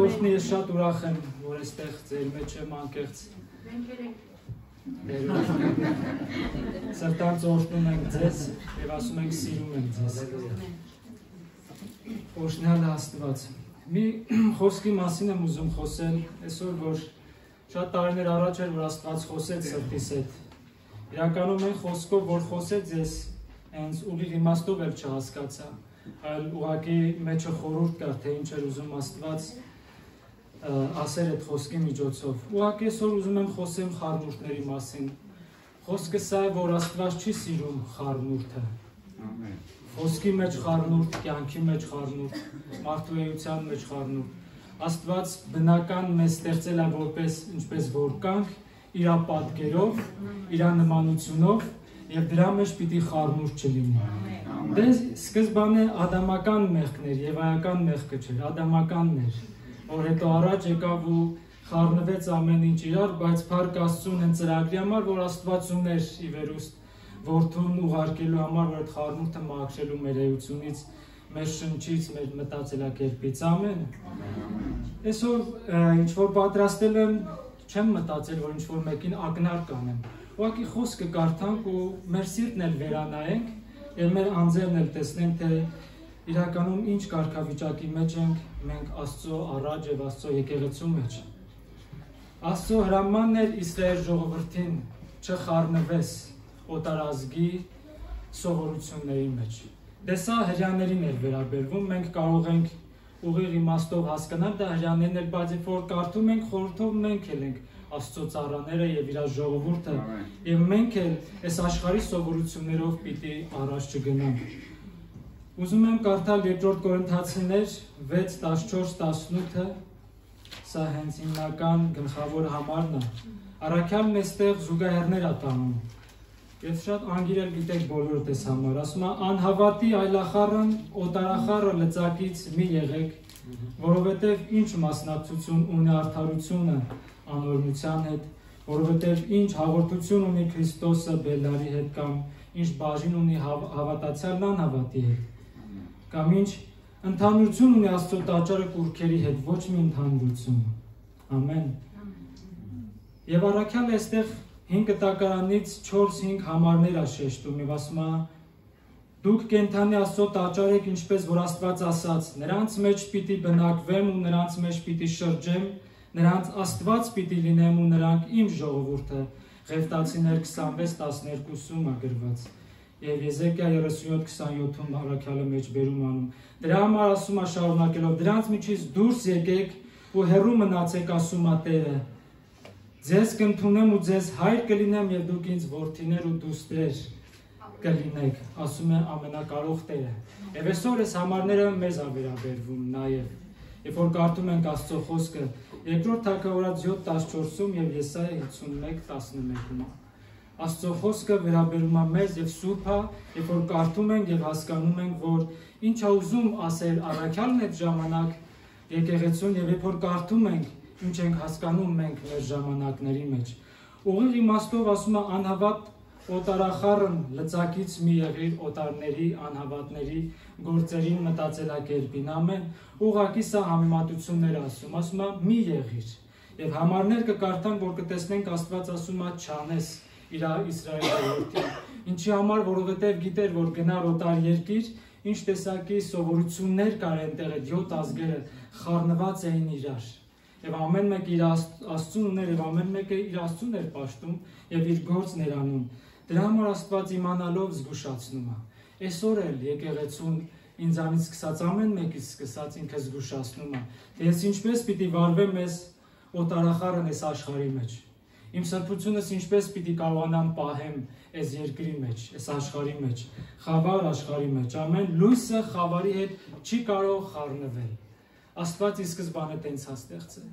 Օրհնի ես շատ ուրախ եմ, որ այստեղ ձեր մեջ եմ անկեղծ։ Սրտանց օրհնում ենք ձեզ եւ ասում ենք սիրում ենք ձեզ։ Օրհնյալ Աստված։ Մի խոսքի մասին եմ ուզում խոսել, այսօր որ շատ տարիներ առաջ էր, որ Աստված խոսեց սրտիս հետ։ Իրականում այն խոսքով, որ խոսեց ես հենց ուղիղ իմաստով էլ չհասկացա, այլ ուղղակի մեջը խորհուրդ կար, թե ինչ էր ուզում Աստված ասեր այդ խոսքի միջոցով։ Ուղղակի այսօր ուզում եմ խոսեմ խառնուրդների մասին։ Խոսքը սա է, որ Աստված չի սիրում խառնուրդը։ Խոսքի մեջ խառնուրդ, կյանքի մեջ խառնուրդ, մարդու էության մեջ խառնուրդ։ Աստված բնական մեզ ստեղծել է որպես ինչպես որ կանք, իր պատկերով, իր նմանությունով եւ դրա մեջ պիտի խառնուրդ չլինի։ Դե սկզբանե ադամական մեղքն էր, եվայական մեղքը չէր, ադամականն էր, որ հետո առաջ եկավ ու խառնվեց ամեն ինչ իրար, բայց փառք Աստծուն այն ծրագրի համար, որ Աստված ուներ ի վերուստ որդուն ուղարկելու համար, որ այդ խառնուրդը մաքրելու մեր էությունից, մեր շնչից, մեր մտածելակերպից, ամեն։ Այսօր ինչ որ պատրաստել եմ, չեմ մտածել, որ ինչ որ մեկին ակնար կանեմ։ Ուղղակի խոսքը կարդանք ու մեր սիրտն էլ վերանայենք եւ մեր անձերն էլ տեսնենք, թե իրականում ինչ կարգավիճակի մեջ ենք մենք Աստծո առաջ եւ Աստծո եկեղեցու մեջ։ Աստծո հրամանն էր Իսրայել ժողովրդին չխառնվես օտարազգի սովորությունների մեջ։ Դե սա հրյաներին էր վերաբերվում, մենք կարող ենք ուղիղ իմաստով հասկանալ դա հրյաներն էլ, բայց երբ որ կարդում ենք խորհրդով մենք էլ ենք Աստծո ծառաները եւ իր ժողովուրդը եւ մենք էլ այս աշխարհի սովորություններով պիտի առաջ չգնանք։ Ուզում եմ կարդալ 2 Կորինթացիներ 6:14-18-ը, սա հենց հիմնական գլխավոր համարն է։ Առաքյալն էստեղ զուգահեռներ է տանում։ Եվ շատ անգիրել գիտեք բոլորդ այս համար, ասում է անհավատի այլախառն օտարախառը լծակից մի եղեք, որովհետև ինչ մասնակցություն ունի արդարությունը անօրինության հետ, որովհետև ինչ հաղորդություն ունի Քրիստոսը բելարի հետ կամ ինչ բաժին ունի հավատացյալն անհավատի հետ, կամ ինչ ընդհանրություն ունի Աստծո տաճարը կուռքերի հետ, ոչ մի ընդհանրություն։ Ամեն։ Եվ առաքյալը այստեղ 5 կտակարանից 4-5 համարներ է շեշտում եւ ասում է դուք կենթանի Աստծո տաճար եք, ինչպես որ Աստված ասաց, նրանց մեջ պիտի բնակվեմ ու նրանց մեջ պիտի շրջեմ, նրանց Աստված պիտի լինեմ ու նրանք իմ ժողովուրդը։ Ղևտացիներ 26:12-ում է գրված։ Եվ Եզեկիա 37:27-ում առաքյալը մեջ բերում անում։ Դրա համար ասում է շարունակելով դրանց միջից դուրս եկեք ու հեռու մնացեք, ասում է Տերը։ Ձեզ կընդունեմ ու ձեզ հայր կլինեմ եւ դուք ինձ որդիներ ու դուստեր կլինեք, ասում է ամենակարող Տերը։ Եվ այսօր այս համարները մեզ է վերաբերվում նաեւ։ Երբ որ կարդում ենք Աստծո խոսքը 2 Թագավորաց 7:14-ում եւ Եսայա 51:11-ում։ Աստծո խոսքը վերաբերում է մեզ եւ սուրբ է, երբ որ կարդում ենք եւ հասկանում ենք, որ ինչ է ուզում ասել առաքյալն այդ ժամանակ եկեղեցուն եւ երբ որ կարդում ենք ինչ ենք հասկանում մենք մեր ժամանակների մեջ։ Ուղիղ իմաստով ասում է անհավատ օտարախառն լծակից մի եղիր օտարների, անհավատների գործերին մտածելակերպին, ամեն ուղղակի սա համեմատություններ ասում է մի եղիր։ Եվ համարներ կկարդանք, որ կտեսնենք Աստված ասում է չանես իր Իսրայել ժողովրդին։ Ինչի համար, որովհետև գիտեր, որ գնար օտար երկիր, ինչ տեսակի սովորություններ կար այնտեղ այդ 7 ազգերը խառնված էին իրար։ Եվ ամեն մեկը իր Աստծուն ուներ եւ ամեն մեկը իր Աստծուն էր պաշտում եւ իր գործն էր անում։ Դրա համար Աստված իմանալով զգուշացնում է։ Այսօր էլ եկեղեցուն ինձանից սկսած ամեն մեկից սկսած ինքը զգուշացնում է, թե ես ինչպես պիտի վարվեմ այս օտարախառն այս աշխարհի մեջ։ Իմ սրբությունս ինչպես պիտի կարողանամ պահեմ այս երկրի մեջ, այս աշխարհի մեջ, խավար աշխարհի մեջ։ Ամեն լույսը խավարի հետ չի կարող խառնվել։ Աստված ի սկզբանե տենց է ստեղծել։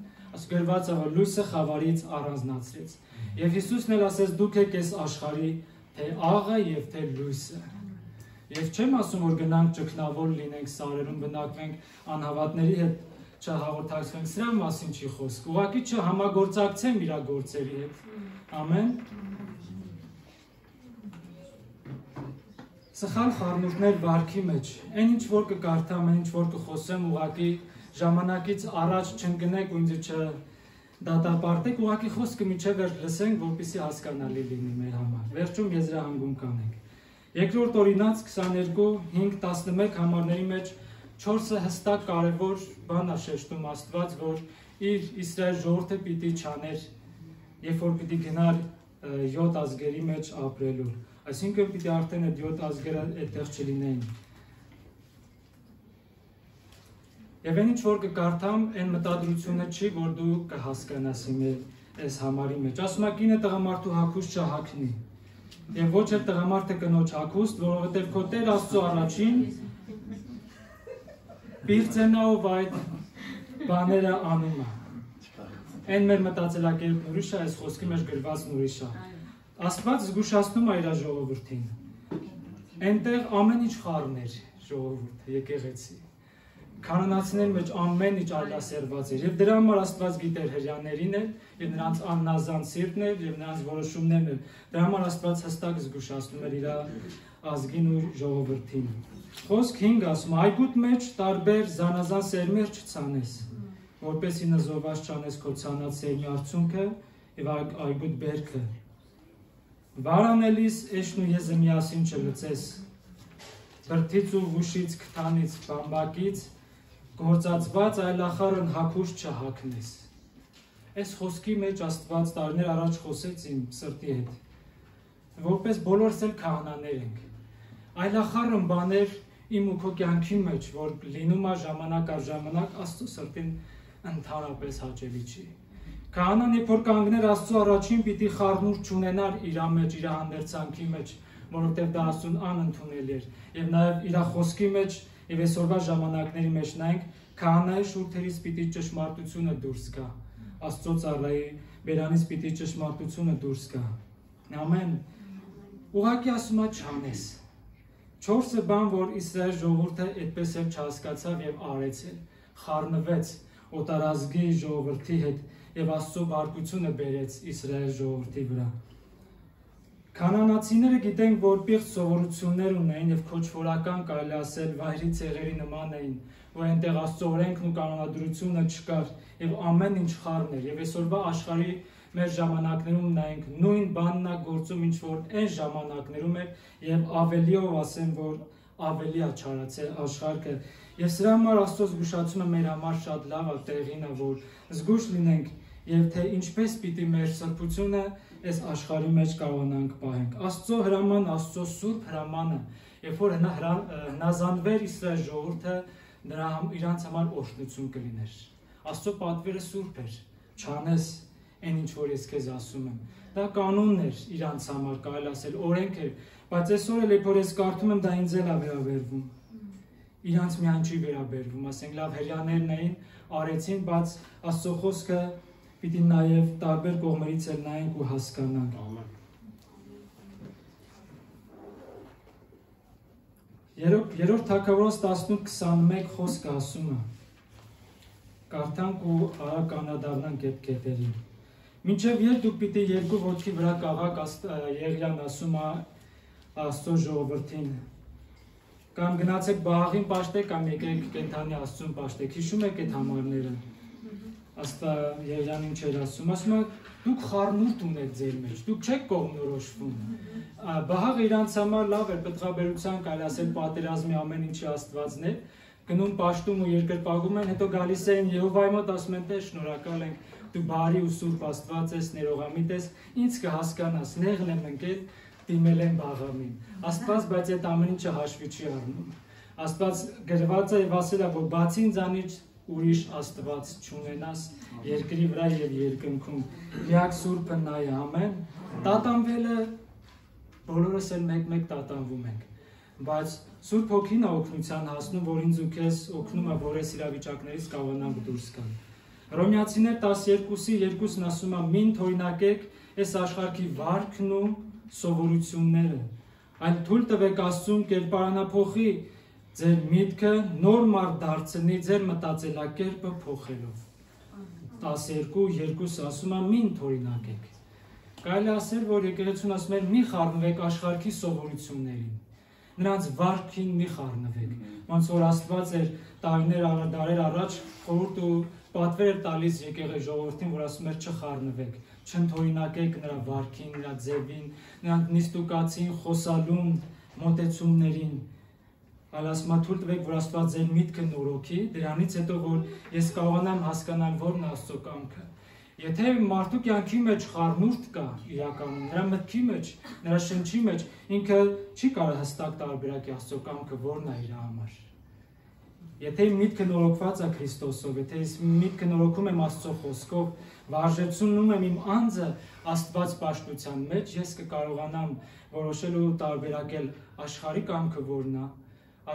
Գրված է, որ լույսը խավարից առանձնացրեց։ Եվ Հիսուսն էլ ասեց, դուք եք այս աշխարհի թե աղը եւ թե լույսը։ Եվ չեմ ասում, որ գնանք ճգնավոր լինենք, սարերում բնակվենք, անհավատների հետ չհաղորդակցվենք, սրա մասին չի խոսք։ Ուղղակի չհամագործակցեմ իր գործերի հետ։ Ամեն։ Սխալ խառնուրդներ վարքի մեջ, այն ինչ որ կկարդամ, այն ինչ որ կխոսեմ, ուղղակի ժամանակից առաջ չընկնեք ու ինձ չդատապարտեք, ուղղակի խոսքը միջև լսենք, որպեսզի հասկանալի լինի մեր համար։ Վերջում եզրահանգում կանենք։ Երկրորդ օրինաց 22-5-11 համարների մեջ 4-ը հստակ կարևոր բան է շեշտում Աստված, որ իր Իսրայել ժողովուրդը պիտի չաներ, երբ որ պիտի գնար 7 ազգերի մեջ ապրելու։ Այսինքն պիտի արդեն այդ 7 ազգերը այդտեղ չլինեին։ Եվ այն ինչ որ կկարդամ, այն մտադրությունը չի, որ դու կհասկանաս այս համարի մեջ։ Ասում է կինը տղամարդու հագուստ չհագնի։ Եվ ոչ էլ տղամարդը կնոջ հագուստ, որովհետև քո Տեր Աստծո առաջին Բիղծենաով այդ բաները անում է։ Այն մեր մտածելակերպն ուրիշ է, այս խոսքի մեջ գրվածն ուրիշ է։ Աստված զգուշացնում է իր ժողովրդին։ Այնտեղ ամեն ինչ խառն էր ժողովուրդը, եկեղեցի։ Քանանացիների մեջ ամեն ինչ այլասերված էր, եւ դրա համար Աստված գիտեր հրյաներին էլ, եւ նրանց աննազան սիրտն էր, եւ նրանց որոշումներն էլ։ Դրա համար Աստված հստակ զգուշացնում էր իր ազգին ու ժողովրդին։ Խոսք 5 ասում է. այգուտ մեջ տարբեր զանազան սերմեր չցանես, որպեսզի նզովված չանես քո ցանած սերմի արցունքը եւ այգուտ բերքը։ Վարանելիս էշն ու եզը միասին չլծես, բրդից ու վուշից, քթանից, բամբակից, գործածված այլախառն հագուստ չհագնես։ Այս խոսքի մեջ Աստված տարիներ առաջ խոսեց իմ սրտի հետ, որպես բոլորս էլ քահանաներ ենք։ Այլախառն բաներ իմ ու քո կյանքի մեջ, որ լինում է ժամանակ առ ժամանակ, Աստծո սրտին ընդհանրապես հաճելի չի։ Քահանան երբ որ կանգներ Աստծո առաջին, պիտի խառնուրդ չունենար իր մեջ, իր հանդերձանքի մեջ, որովհետև դա Աստծուն անընդունել էր։ Եվ նաև իր խոսքի մեջ եւ այսօրվա ժամանակների մեջ նայենք, քահանայի շուրթերից պիտի ճշմարտությունը դուրս գա։ Աստծո ծառայի բերանից պիտի ճշմարտությունը դուրս գա։ Ամեն։ Ուղղակի ասում է չանես։ 4 բան, որ Իսրայել ժողովուրդը այդպես էլ չհասկացավ եւ արեց էլ, խառնվեց օտարազգի ժողովրդի հետ եւ Աստծո բարկությունը բերեց Իսրայել ժողովրդի վրա։ Քանանացիները գիտենք, որ պիղծ սովորություններ ունեին եւ քոչվորական կարելի ասել վայրի ցեղերի նման էին, որ այնտեղ Աստծո օրենքն ու կանոնադրությունը չկար եւ ամեն ինչ խառն էր եւ այսօրվա աշխարհի մեր ժամանակներում նայենք նույն բանն է գործում, ինչ որ այն ժամանակներում էր եւ ավելիով ասեմ, որ ավելի է չարացել աշխարհը։ Եվ սրա համար Աստծո զգուշացումը մեր համար շատ լավ է, տեղին է, որ զգուշ լինենք եւ թե ինչպես պիտի մեր սրբությունը այս աշխարհի մեջ կարողանանք պահենք։ Աստծո հրաման, Աստծո սուրբ հրամանը, երբ որ հնազանդվեր Իսրայել ժողովուրդը, նրա իրանց համար օրհնություն կլիներ։ Աստծո պատվերը սուրբ էր, չանես այն ինչ որ ես քեզ ասում եմ։ Դա կանոնն էր իրանց համար, կարելի ասել օրենք էր, բայց այսօր էլ երբ որ ես կարդում եմ, դա ինձ էլ է վերաբերվում։ Իրանց միայն չի վերաբերվում, ասենք լավ հրյաներն էին, արեցին, բայց Աստծո խոսքը պիտի նաև տարբեր կողմերից էլ նայենք ու հասկանանք։ Երրորդ Թագավորոց 18:21 խոսքը ասում է. Կարդանք ու արագ անդրադառնանք այդ կետերին։ Մինչև երբ դուք պիտի երկու ոտքի վրա կաղաք, Եղիան ասում է Աստծո ժողովրդին, կամ գնացեք Բաղին պաշտեք, կամ եկեք կենդանի Աստծուն պաշտեք։ Հիշում եք այդ համարները։ Եղիան ինչ էր ասում, ասում է դուք խառնուրդ ունեք ձեր մեջ, դուք չեք կողմնորոշվում։ Բաղը իրանց համար լավ էր, պտղաբերության կարելի ասել պատերազմի ամեն ինչի աստվածն է, գնում պաշտում ու երկրպագում են, հետո գալիս էին Եհովայի մոտ, ասում են Տեր շնորհակալ ենք, դու բարի ու սուրբ Աստված ես, ներողամիտ ես, ինձ կհասկանաս, նեղն եմ ընկել, դիմել են Բաղամին։ Աստված բայց այդ ամեն ինչը հաշվի չի առնում։ Աստված գրված է եւ ասել է, որ բացի ինձանից ուրիշ Աստված չունենաս երկրի վրա եւ երկնքում։ Միակ Սուրբը նա է, ամեն։ Տատանվելը բոլորս էլ մեկ-մեկ տատանվում ենք, բայց Սուրբ Հոգին է օգնության հասնում, որ ինձ ու քեզ օգնում է, որ այս իրավիճակներից կարողանանք դուրս գալ։ Հռոմեացիներ 12:2-ն ասում է. «Մին թողնակեք այս աշխարհի վարքն ու սովորությունները, այլ թույլ տվեք Աստծուն կերպարանափոխի ձեր միտքը, նոր մարդ դարձնի ձեր մտածելակերպը փոխելով»։ 12:2 ասում է. «Մին թողնակեք»։ Կարելի ասել, որ եկեղեցուն ասում է՝ մի խառնվեք աշխարհի սովորություններին։ նրանց վարքին մի խառնվեք, ոնց որ Աստված էր տարիներ առաջ խորհուրդ ու պատվեր էր տալիս եկեղեցի ժողովրդին, որ ասում էր չխառնվեք, չընդօրինակեք նրա վարքին, նրա ձևին, նրանք նիստուկացին, խոսալուն, մոտեցումներին, այլ ասում է թույլ տվեք, որ Աստված ձեր միտքը նորոգի, դրանից հետո որ ես կարողանամ հասկանալ որն է Աստծո կամքը։ Եթե մարդու կյանքի մեջ խառնուրդ կա իրականում, նրա մտքի մեջ, նրա շնչի մեջ, ինքը չի կարող հստակ տարբերակի Աստծո կամքը որն է իր համար։ Եթե իմ միտքը նորոգված է Քրիստոսով, եթե ես միտքը նորոգում եմ Աստծո խոսքով, վարժեցնում եմ իմ անձը Աստված պաշտության մեջ, ես կկարողանամ որոշել ու տարբերակել աշխարհի կամքը որն է,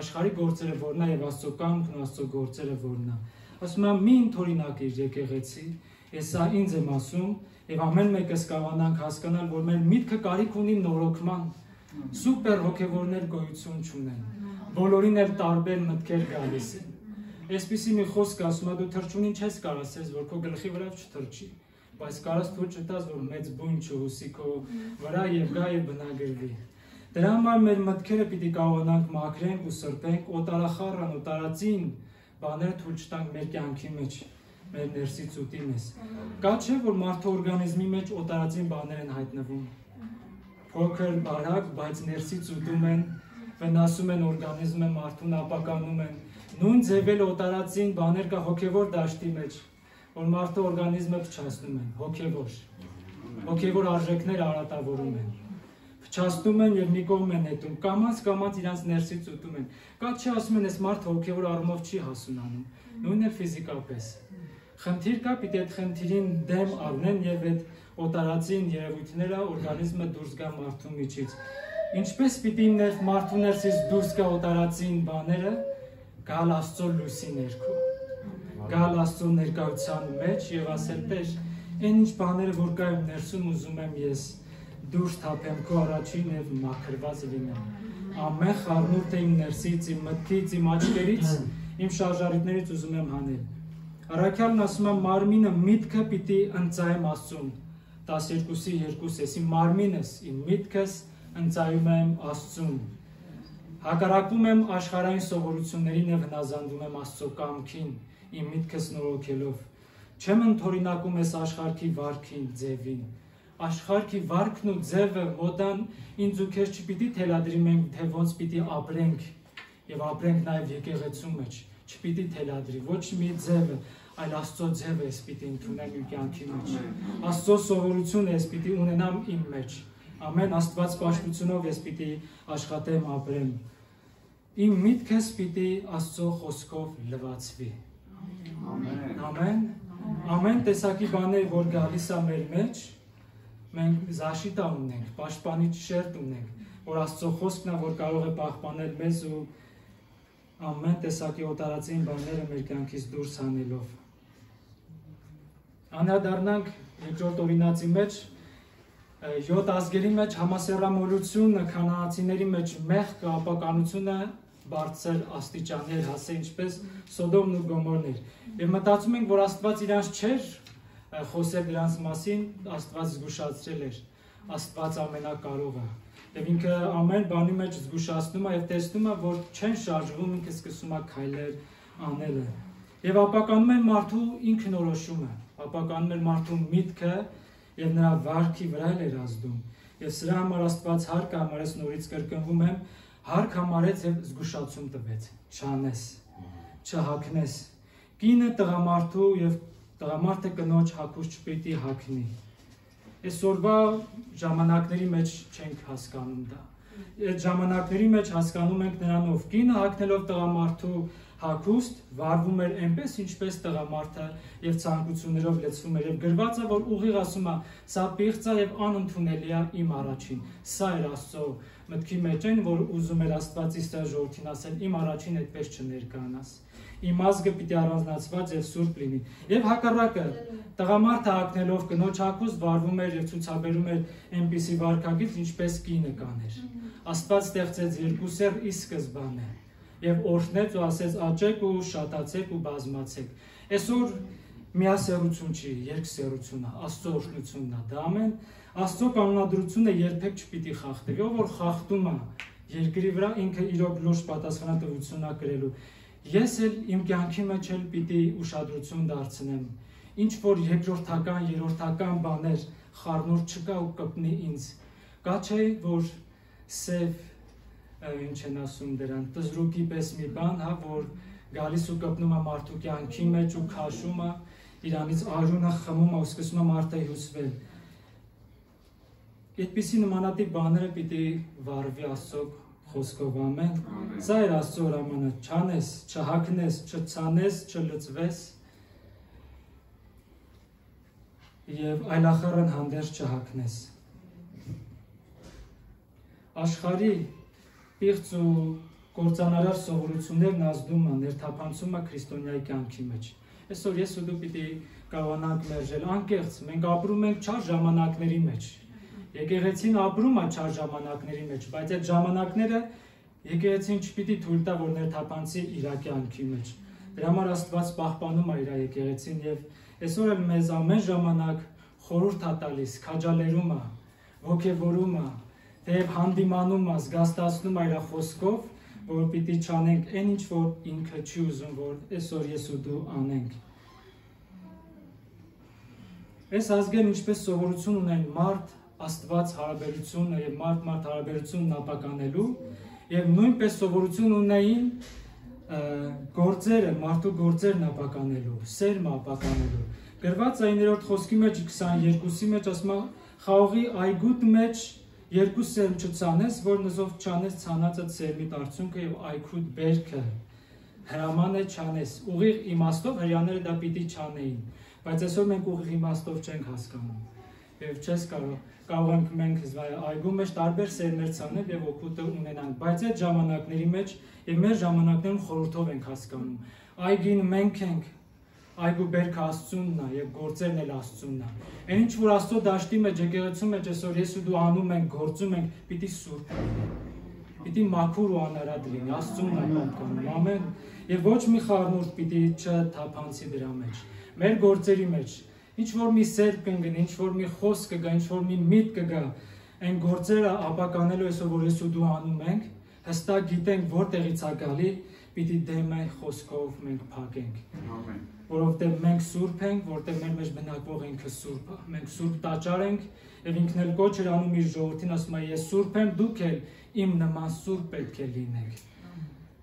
աշխարհի գործերը որն է եւ Աստծո կամքն ու Աստծո գործերը որն է։ Ասում եմ մի ընդօրինակիր եկեղեցի, ես սա ինձ եմ ասում եւ ամեն մեկս կարողանանք հասկանալ, որ մեր միտքը կարիք ունի նորոգման, սուպեր հոգեվորներ գոյություն չունեն, բոլորին էլ տարբեր մտքեր գալիս են։ Այսպիսի մի խոսք ասում է, դու թռչունին չես կարող ասես, որ քո գլխի վրա չթռչի, բայց կարաս թույլ չտաս, որ մեծ բույն չհուսի քո վրա եւ գա եւ բնագրվի։ Դրա համար մեր մտքերը պիտի կարողանանք մաքրենք ու սրբենք, օտարախառն, օտարածին բաները թույլ չտանք մեր կյանքի մեջ, մեր ներսից ուտի մեզ։ Կա չէ, որ մարդու օրգանիզմի մեջ օտարածին բաներ են հայտնվում։ Փոքր, բարակ, բայց ներսից ուտում են, վնասում են օրգանիզմը, մարդուն ապականում են։ Նույն ձևել օտարածին բաներ կա հոգևոր դաշտի մեջ, որ մարդու օրգանիզմը փչացնում են, հոգևոր արժեքներ արատավորում են, փչացնում են եւ մի կողմ են հետում, կամած իրանց ներսից ուտում են։ Կա չէ, ասում են, այս մարդը հոգևոր առումով չի հասունանում, նույնն էլ ֆիզիկապես։ Խնդիր կա, պիտի այդ խնդիրին դեմ առնեն եւ այդ օտարածին երևույթները օրգանիզմը դուրս գա մարդու միջից։ Ինչպես պիտի մարդու ներսից դուրս գա օտարածին բաները, գալ Աստծո լույսի ներքո, գալ Աստծո ներկայության մեջ եւ ասել Տեր, այն ինչ բաները որ կա իմ ներսում ուզում եմ ես դուրս թափեմ քո առաջին եւ մաքրված լինեմ։ Ամեն խառնուրդ իմ ներսից, իմ մտքից, իմ աչքերից, իմ շարժառիթներից ուզում եմ հանել։ Առաքյալն ասում է մարմինը միտքը պիտի ընծայեմ Աստծուն 12:2 ես իմ մարմինս, իմ միտքս ընծայում եմ Աստծուն։ Հակառակում եմ աշխարհային սովորություններին եւ հնազանդում եմ Աստծո կամքին, իմ միտքս նորոգելով։ Չեմ ընդօրինակում ես աշխարհի վարքին, ձևին։ Աշխարհի վարքն ու ձևը մոդան ինձ ու քեզ չպիտի թելադրի մենք թե ոնց պիտի ապրենք եւ ապրենք նաեւ եկեղեցու մեջ, չպիտի թելադրի ոչ մի ձևը, այլ Աստծո ձևը ես պիտի ընդունեմ իմ կյանքի մեջ։ Աստծո սովորությունը ես պիտի ունենամ իմ մեջ։ Ամեն Աստված պաշտությունով ես պիտի աշխատեմ, ապրեմ։ Իմ միտքս պիտի Աստծո խոսքով լվացվի։ Ամեն։ Ամեն տեսակի բաներ, որ գալիս է մեր մեջ, մենք զաշիտա ունենք, պաշտպանիչ շերտ ունենք, որ Աստծո խոսքն է, որ կարող է պահպանել մեզ ու ամեն տեսակի օտարածին բաները մեր կյանքից դուրս հանելով։ Անդրադառնանք երկրորդ օրինացի մեջ, 7 ազգերի մեջ համասեռամոլությունը, քանանացիների մեջ մեղքը, ապականությունը բարձր աստիճաններ հասե, ինչպես Սոդոմն ու Գոմորն էր։ Եվ մտածում ենք, որ Աստված իրանց չէր խոսել դրանց մասին, Աստված զգուշացրել էր, Աստված ամենակարող է։ Եվ ինքը ամեն բանի մեջ զգուշացնում է եւ տեսնում է, որ չեն շարժվում, ինքը սկսում է քայլեր անելը։ Եվ ապականում է մարդու ինքնորոշումը, ապականում է մարդու միտքը եւ նրա վարքի վրա էր ազդում։ Եվ սրա համար Աստված հարկ համարեց, նորից կրկնվում եմ, հարկ համարեց եւ զգուշացում տվեց. չանես, չհագնես։ Կինը տղամարդու եւ տղամարդը կնոջ հագուստ չպիտի հագնի։ Այսօրվա ժամանակների մեջ չենք հասկանում դա։ Այդ ժամանակների մեջ հասկանում ենք նրանով կինը հագնելով տղամարդու հագուստ վարվում էր այնպես, ինչպես տղամարդը եւ ցանկություններով լեցվում էր եւ գրված է, որ ուղիղ ասում է, սա պիղծ է եւ անընդունելի է իմ առաջին։ Սա էր Աստծո մտքի մեջ այն, որ ուզում էր Աստված Իսրայել ժողովրդին ասել, իմ առաջին այդպես չներկանաս։ Իմ ազգը պիտի առանձնացված եւ սուրբ լինի։ Եվ հակառակը, տղամարդը հագնելով կնոջ հագուստ վարվում էր եւ ցուցաբերում էր այնպիսի վարքագիծ, ինչպես կինը կաներ։ Աստված ստեղծեց երկուսեր ի սկզբանե եւ օրհնեց ու ասեց աճեք ու շատացեք ու բազմացեք։ Այսօր միասեռություն չի, երկսեռություն է, Աստծո օրհնությունն է, դա ամեն Աստծո կանոնադրությունը երբեք չպիտի խախտվի, ով որ խախտում է երկրի վրա ինքը իրոք լուրջ պատասխանատվություն է կրելու։ Ես էլ իմ կյանքի մեջ էլ պիտի ուշադրություն դարձնեմ։ Ինչ որ երկրորդական, երրորդական բաներ խառնուրդ չկա ու կպնի ինձ։ Կա չէ, որ սև, ինչ են ասում դրան, տզրուկի պես մի բան, հա, որ գալիս ու կպնում է մարդու կյանքի մեջ ու քաշում է, իրանից արյունը խմում է ու սկսում է մարդը հյուսվել։ Այդպիսի նմանատիպ բաները պիտի վարվի Աստծո խոսքով, ամեն։ Սա էր Աստծո հրամանը, չանես, չհագնես, չցանես, չլծվես եւ այլախառն հանդերձ չհագնես։ Աշխարհի պիղծ ու կործանարար սովորություններն ազդում են, ներթափանցում է քրիստոնյայի կյանքի մեջ։ Այսօր ես ու դու պիտի կարողանանք մերժել անկեղծ, մենք ապրում ենք չար ժամանակների մեջ։ Եկեղեցին ապրում է չար ժամանակների մեջ, բայց այդ ժամանակները եկեղեցին չպիտի թույլ տա, որ ներթափանցի իր կյանքի մեջ։ Դրա համար Աստված պահպանում է իր եկեղեցին եւ այսօր էլ մեզ ամեն ժամանակ խորհուրդ է տալիս, քաջալերում է, ոգևորում է, թեև հանդիմանում է, զգաստացնում է իր խոսքով, որ պիտի չանենք այն ինչ որ ինքը չի ուզում, որ այսօր ես ու դու անենք։ Այս ազգերն ինչպես սովորություն ունեն մարդ Աստված հարաբերությունը եւ մարդ հարաբերությունն ապականելու եւ նույնպես սովորություն ունեին գործերը, մարդու գործերն ապականելու, սերմը ապականելու։ Գրված է 9-րդ խոսքի մեջ 22-ի մեջ ասում է խաղողի այգուտ մեջ երկու սերմ չցանես, որ նզով չանես ցանածը սերմի արդյունքը եւ այգուտ բերքը հրաման է չանես։ Ուղիղ իմաստով հрьяաները դա պիտի չանեին, բայց այսօր մենք ուղիղ իմաստով չենք հասկանում։ Եվ չես կարող ենք մենք այգու մեջ տարբեր սերմեր ցանել եւ օգուտը ունենանք, բայց այդ ժամանակների մեջ եւ մեր ժամանակներում խորհրդով ենք հասկանում։ Այգին մենք ենք, այգու բերքը Աստծունն է եւ գործերն էլ Աստծունն է։ Այն ինչ որ Աստծո դաշտի մեջ, եկեղեցու մեջ այսօր ես ու դու անում ենք, գործում ենք, պիտի սուրբ լինի։ Պիտի մաքուր ու անարատ լինի, Աստծունն է պատկանում, ամեն։ Եվ ոչ մի խառնուրդ պիտի չթափանցի դրա մեջ։ Մեր գործերի մեջ ինչ որ մի սեր կընկնի, ինչ որ մի խոսք կգա, ինչ որ մի միտք կգա, այն գործերը ապականելու այսօր որ ես ու դու անում ենք, հստակ գիտենք որտեղից է գալի, պիտի դեմը խոսքով մենք փակենք։ Ամեն։ Որովհետև մենք սուրբ ենք, որտեղ մեր մեջ բնակվող ինքը սուրբ է։ Մենք սուրբ տաճար ենք, եւ ինքն էլ կոչ էր անում իր ժողովրդին, ասում է ես սուրբ եմ, դուք էլ իմ նման սուրբ պետք է լինեք։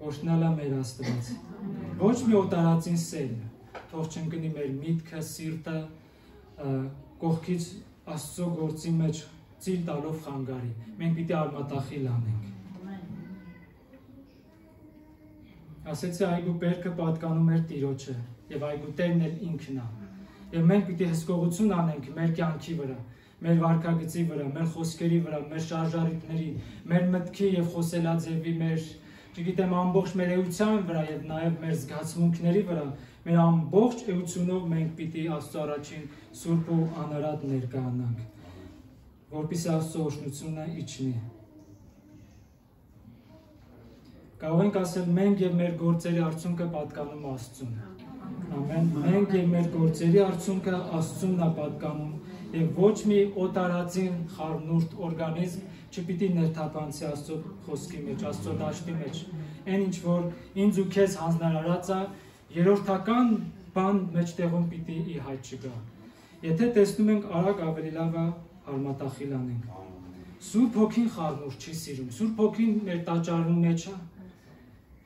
Օրհնալա մեր Աստված։ Ոչ մի օտարածին սեր, թող չընկնի մեր միտքը, սիրտը, կողքից Աստծո գործի մեջ ծիլ տալով խանգարի։ Մենք պիտի արմատախիլ անենք։ Ասեցի այգու բերքը պատկանում էր Տիրոջը եւ այգու տերն էլ ինքն է։ Եվ մենք պիտի հսկողություն անենք մեր կյանքի վրա, մեր վարքագծի վրա, մեր խոսքերի վրա, մեր շարժառիթների, մեր մտքի եւ խոսելաձևի, մեր, չգիտեմ, ամբողջ մեր էության վրա եւ նաեւ մեր զգացմունքների վրա, մեր ամբողջ էությունով մենք պիտի Աստծո առաջին սուրբ ու անարատ ներկայանանք, որպեսզի Աստծո օրհնությունը իջնի։ Կարող ենք ասել մենք եւ մեր գործերի արդյունքը պատկանում Աստծուն։ Ամեն։ Մենք եւ մեր գործերի արդյունքը Աստծունն է պատկանում եւ ոչ մի օտարածին խառնուրդ օրգանիզմ չպիտի ներթափանցի Աստծո խոսքի մեջ, Աստծո դաշտի մեջ։ Այն ինչ որ ինձ ու քեզ հանձնարարած է, երրորդական բան մեջտեղում պիտի ի հայտ չգա։ Եթե տեսնում ենք արագ ավելի լավ է արմատախիլ անենք։ Սուրբ Հոգին խառնուրդ չի սիրում։ Սուրբ Հոգին մեր տաճարում մեջ է։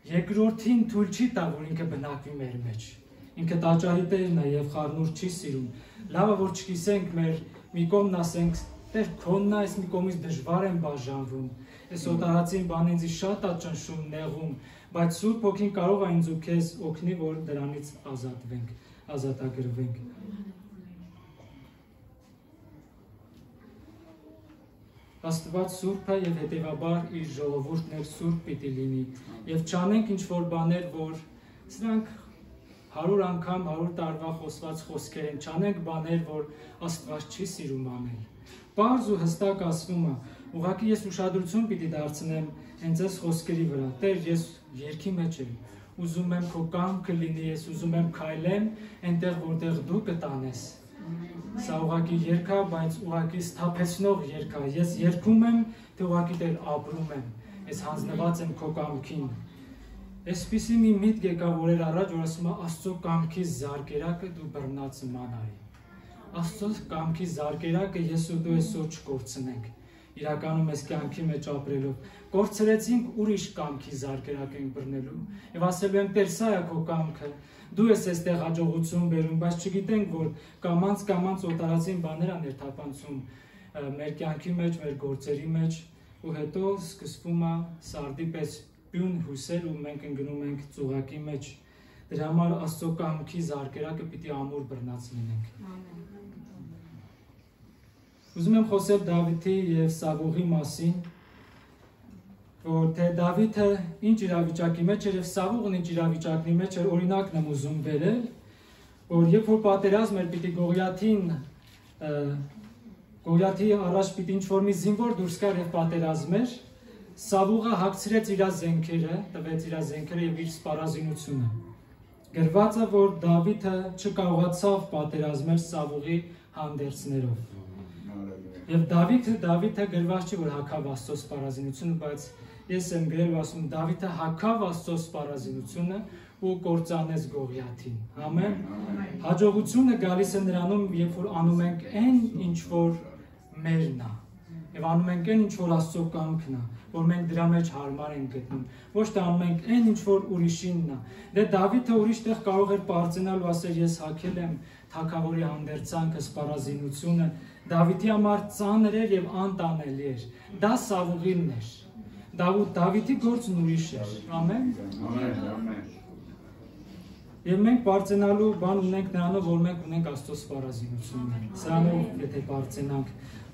Երկրորդին թույլ չի տա, որ ինքը բնակվի մեր մեջ։ Ինքը տաճարի տերն է եւ խառնուրդ չի սիրում։ Լավ է որ չկիսենք մեր մի կողմն ասենք, Տեր քոնն է, այս մի կողմից դժվար են բաժանվում։ Այս օտարածին բան ինձ շատ է ճնշում, նեղում, բայց Սուրբ Հոգին կարող է ինձ ու քեզ օգնի, որ դրանից ազատվենք, ազատագրվենք։ Աստված սուրբ է եւ հետեւաբար իր ժողովուրդն էլ սուրբ պիտի լինի եւ չանենք ինչ որ բաներ, որ սրանք 100 անգամ 100 տարվա խոսված խոսքեր են, չանենք բաներ, որ Աստված չի սիրում անել։ Պարզ ու հստակ ասվում է, ուղղակի ես ուշադրություն պիտի դարձնեմ հենց այս խոսքերի վրա։ Տեր, ես երկի մեջ եմ, ուզում եմ քո կամքը լինի, ես ուզում եմ քայլեմ այնտեղ, որտեղ դու կտանես։ Սա ուղղակի երգ է, բայց ուղղակի սթափեցնող երգ է։ Ես երգում եմ, թե ուղղակի Տեր ապրում եմ։ ես հանձնված եմ քո կամքին։ Այսպիսի մի միտք եկավ օրեր առաջ, որ ասում է Աստծո կամքի զարկերակը դու բռնած մանարի։ Աստծո կամքի զարկերակը ես ու դու այսօր չկորցնենք։ Իրականում այս կյանքի մեջ ապրելով կորցրեցինք ուրիշ կամքի զարկերակ ենք բռնելու եւ ասելու ենք Տեր սա է քո կամքը դու ես այստեղ հաջողություն բերում բայց չգիտենք որ կամանց օտարածին բաներ ա ներթափանցում մեր կյանքի մեջ մեր գործերի մեջ ու հետո սկսվում է սարդի պես բյուն հուսել ու մենք ընկնում ենք ծուղակի մեջ դրա համար Աստծո կամքի զարկերակը պիտի ամուր բռնած լինենք Ուզում եմ խոսել Դավիթի եւ Սավուղի մասին, որ թե Դավիթը ինչ իրավիճակի մեջ էր եւ Սավուղն ինչ իրավիճակի մեջ էր, օրինակն եմ ուզում բերել, որ երբ որ պատերազմ էր պիտի Գողիաթի առաջ պիտի ինչ-որ մի զինվոր դուրս գար եւ պատերազմեր, Սավուղը հագցրեց իր զենքերը, տվեց իր զենքերը եւ իր սպառազինությունը։ Գրված է, որ Դավիթը չկարողացավ պատերազմել Սավուղի հանդերձներով։ Եվ Դավիթը գրված չի, որ հագավ Աստծո սպառազինությունը, բայց ես եմ գրել ու ասում Դավիթը հագավ Աստծո սպառազինությունը ու կործանեց Գողիաթին։ Ամեն։ Հաջողությունը գալիս է նրանում, երբ որ անում ենք այն, ինչ որ մերն է։ Եվ անում ենք այն, ինչ որ Աստծո կամքն է, որ մենք դրա մեջ հարմար ենք գտնում։ Ոչ թե անում ենք այն, ինչ որ ուրիշինն է։ Դե Դավիթը ուրիշտեղ կարող էր պարծենալ ու ասել ես հագել եմ թագավորի հանդերձանքը, սպառազինությունը Դավիթի համար ծանր էր եւ անտանելի էր։ Դա Սավուղինն էր։ Դավիթի գործն ուրիշ էր։ Ամեն։ Ամեն։ Եվ մենք պարծենալու բան ունենք նրանով, որ մենք ունենք Աստծո սպառազինությունը։ Սրանով եթե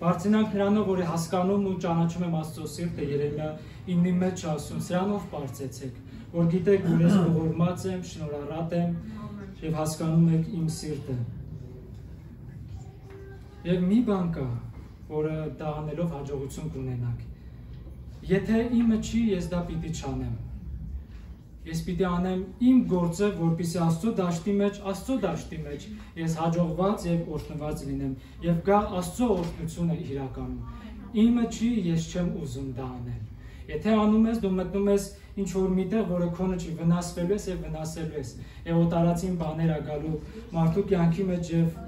պարծենանք նրանով, որ հասկանում ու ճանաչում եմ Աստծո սիրտը, Երեմիա 9-ի մեջ ասում, սրանով պարծեցեք, որ գիտեք, որ ես ողորմած եմ, շնորհառատ եմ եւ հասկանում եք իմ սիրտը։ Եվ մի բան կա, որը դա անելով հաջողություն կունենանք։ Եթե իմը չի, ես դա պիտի չանեմ։ Ես պիտի անեմ իմ գործը, որպեսզի Աստծո դաշտի մեջ ես հաջողված եւ օրհնված լինեմ եւ գա Աստծո օրհնությունը իրականում։ Իմը չի, ես չեմ ուզում դա անել։ Եթե անում ես, դու մտնում ես ինչ որ միտեղ, որը քոնը չի, վնասվելու ես եւ վնասելու ես։ Եվ օտարածին բաներ ա գալու մարդու կյանքի մեջ եւ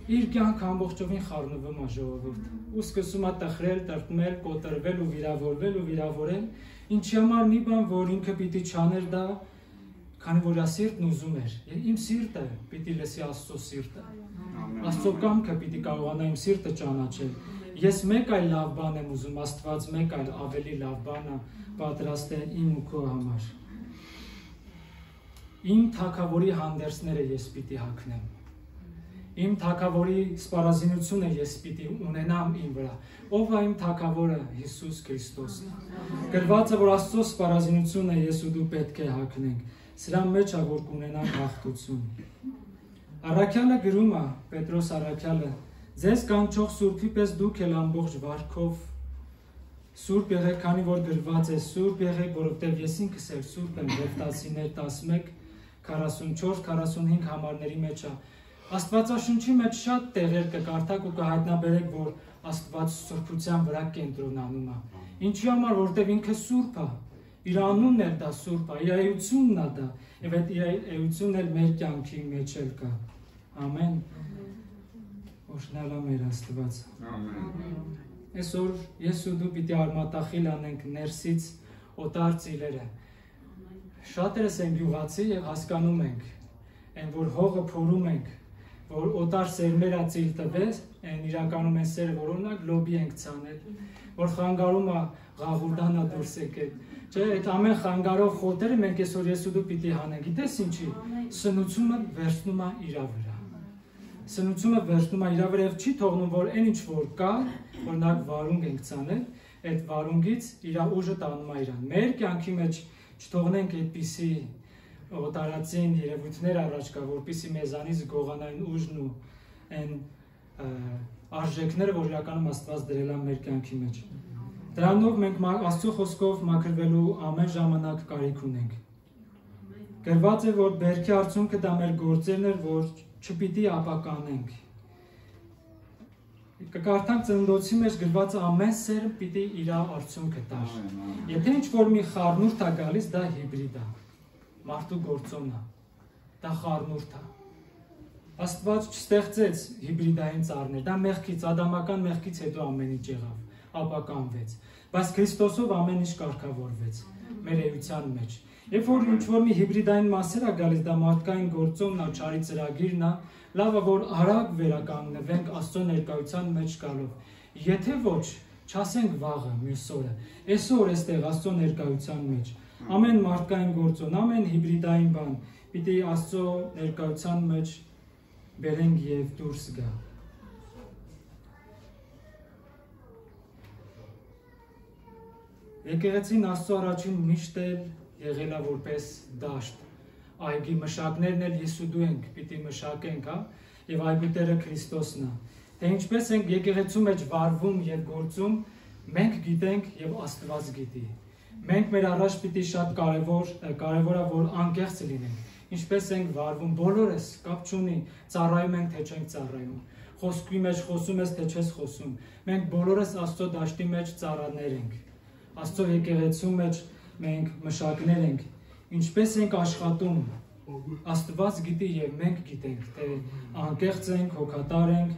իր կյանքը ամբողջովին խառնվում է ժողովուրդ։ Ու սկսում է տխրել, տրտմել, կոտրվել ու վիրավորել, ինչի համար մի բան, որ ինքը պիտի չաներ դա, քանի որ իր սիրտն ուզում էր։ Իմ սիրտը պիտի լսի Աստծո սիրտը։ Աստծո կամքը պիտի կարողանա իմ սիրտը ճանաչել։ Ես մեկ այլ լավ բան եմ ուզում, Աստված մեկ այլ ավելի լավ բան է պատրաստել իմ ու քո համար։ Իմ թագավորի հանդերձները ես պիտի հագնեմ։ Իմ թագավորի սպառազինությունը ես պիտի ունենամ իմ վրա։ Ով է իմ թագավորը? Հիսուս Քրիստոսն է։ Գրված է, որ Աստծո սպառազինությունը ես ու դու պետք է հագնենք։ Սրա մեջ է, որ կունենանք հաղթություն։ Առաքյալը գրում է, Պետրոս առաքյալը, ձեզ կանչող Սուրբի պես դուք էլ ամբողջ վարքով Սուրբ եղեք, քանի որ գրված է Սուրբ եղեք, որովհետև ես ինքս էլ Սուրբ եմ, Ղևտացիներ 11:44-45 համարների մեջ է։ Աստվածաշնչի մեջ շատ տեղեր կկարդաք ու կհայտնաբերեք, որ Աստված սուրբության վրա կենտրոնանում է։ Ինչի համար, որովհետև ինքը սուրբ է, իր անունն էլ դա սուրբ է, իր էությունն է դա, եւ այդ իր էությունն էլ մեր կյանքի մեջ էլ կա։ Ամեն։ Օրհնալա մեր Աստված։ Ամեն։ Այսօր ես ու դու պիտի արմատախիլ անենք ներսից օտար ծիլերը։ Շատերս են գյուղացի եւ հասկանում ենք, այն որ հողը փորում ենք, որ օտար սերմերա ծիլ տվեց, այն իրականում են սերը, որ օրինակ լոբի ենք ցանել, որ խանգարում է ղաղուրդանա դուրս եկել։ Չէ, այդ ամեն խանգարող խոտերը մենք այսօր ես ու դու պիտի հանենք։ Գիտես ինչի։ Սնուցումը վերցնում է իր վրա։ Սնուցումը վերցնում է իր վրա եւ չի թողնում, որ այն ինչ որ կա, օրինակ վարունգ ենք ցանել, այդ վարունգից իր ուժը տանում է իրան։ Մեր կյանքի մեջ չթողնենք այդպիսի օտարածին երևույթներ առաջ կա, որպեսզի մեզանից գողանային ուժն ու այն արժեքները, որ իրականում Աստված դրել է մեր կյանքի մեջ։ Դրանով մենք Աստծո խոսքով մաքրվելու ամեն ժամանակ կարիք ունենք։ Գրված է, որ բերքի արդյունքը դա մեր գործերն էր, որ չպիտի ապականենք։ Կկարդանք Ծննդոցի մեջ գրված ամեն սերմ պիտի իր արդյունքը տար։ Եթե ինչ-որ մի խառնուրդ է գալիս, դա հիբրիդ է, մարդու գործոնն է, դա խառնուրդ է։ Աստված չստեղծեց հիբրիդային ծառներ, դա մեղքից, ադամական մեղքից հետո ամեն ինչ եղավ, ապականվեց, բայց Քրիստոսով ամեն ինչ կարգավորվեց մեր էության մեջ։ Երբ որ ինչ-որ մի հիբրիդային մասեր է գալիս, դա մարդկային գործոնն է, չարի ծրագիրն է, լավ է, որ արագ վերականգնվենք Աստծո ներկայության մեջ գալով։ Եթե ոչ, չասենք վաղը, մյուս օրը, այսօր էստեղ Աստծո ներկայության մեջ, ամեն մարդկային գործոն, ամեն հիբրիդային բան պիտի Աստծո ներկայության մեջ բերենք եւ դուրս գա։ Եկեղեցին Աստծո առաջին միշտ եղել է որպես դաշտ, այգի մշակներն էլ ես ու դու ենք, պիտի մշակենք, հա, եւ այգու Տերը Քրիստոսն է։ Թե ինչպես ենք եկեղեցու մեջ վարվում եւ գործում, մենք գիտենք եւ Աստված գիտի։ Մենք մեր առաջ պիտի շատ կարևոր է, որ անկեղծ լինենք։ Ինչպես ենք վարվում, բոլորս կապ չունի, ծառայում ենք, թե չենք ծառայում։ Խոսքի մեջ խոսում ես, թե չես խոսում։ Մենք բոլորս Աստծո դաշտի մեջ ծառաներ ենք։ Աստծո եկեղեցու մեջ մենք մշակներ ենք, ինչպես ենք աշխատում, Աստված գիտի եւ մենք գիտենք, թե անկեղծ ենք, հոգատար ենք,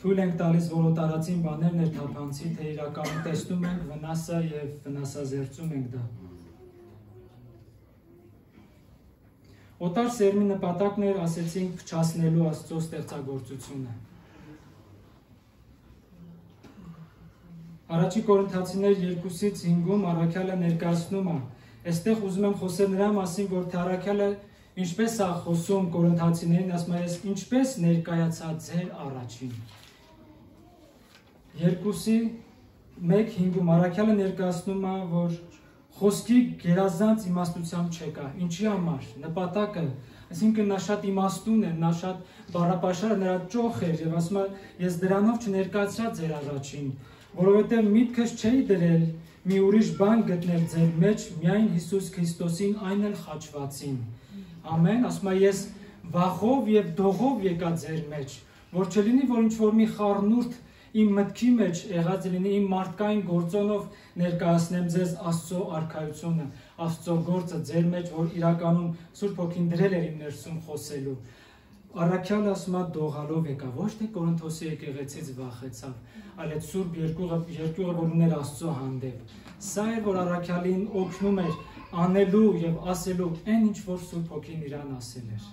թույլ ենք տալիս, որ օտարածին բաներ ներթափանցի, թե իրականում տեսնում ենք վնասը եւ վնասազերծում ենք դա։ Օտար սերմի նպատակն էր, ասեցինք, փչացնելու Աստծո ստեղծագործությունը։ Առաջի Կորինթացիներ 2:5-ում առաքյալը ներկայացնում է։ Այստեղ ուզում եմ խոսել նրա մասին, որ թե առաքյալը ինչպես է խոսում Կորինթացիներին, ասում է, ես ինչպես ներկայացա ձեր առաջին։ 2:1-5-ում առաքյալը ներկայացնում է, որ խոսքի գերազանց իմաստությամբ չկա։ Ինչի համար, նպատակը, այսինքն նա շատ իմաստուն է, նա շատ բառապաշարը նրա ճոխ էր եւ ասում է, ես դրանով չներկայացա ձեր առաջին, որովհետեւ միտքս չէի դրել մի ուրիշ բան գտնել ձեր մեջ, միայն Հիսուս Քրիստոսին, այն էլ խաչվածին։ Ամեն, ասում է, ես վախով եւ դողով եկա ձեր մեջ, որ չլինի, որ ինչ-որ մի խառնուրդ իմ մտքի մեջ եղած լինի, իմ մարդկային գործոնով ներկայացնեմ ձեզ Աստծո արքայությունը, Աստծո գործը ձեր մեջ, որ իրականում Սուրբ Հոգին դրել էր իմ ներսում խոսելու։ Առաքյալը ասում է դողալով եկա, ոչ թե Կորինթոսի եկեղեցից վախեցավ, այլ այդ Սուրբ երկյուղը, որ ուներ Աստծո հանդեպ։ Սա էր, որ առաքյալին օգնում էր անելու եւ ասելու այն ինչ որ Սուրբ Հոգին իրան ասել էր։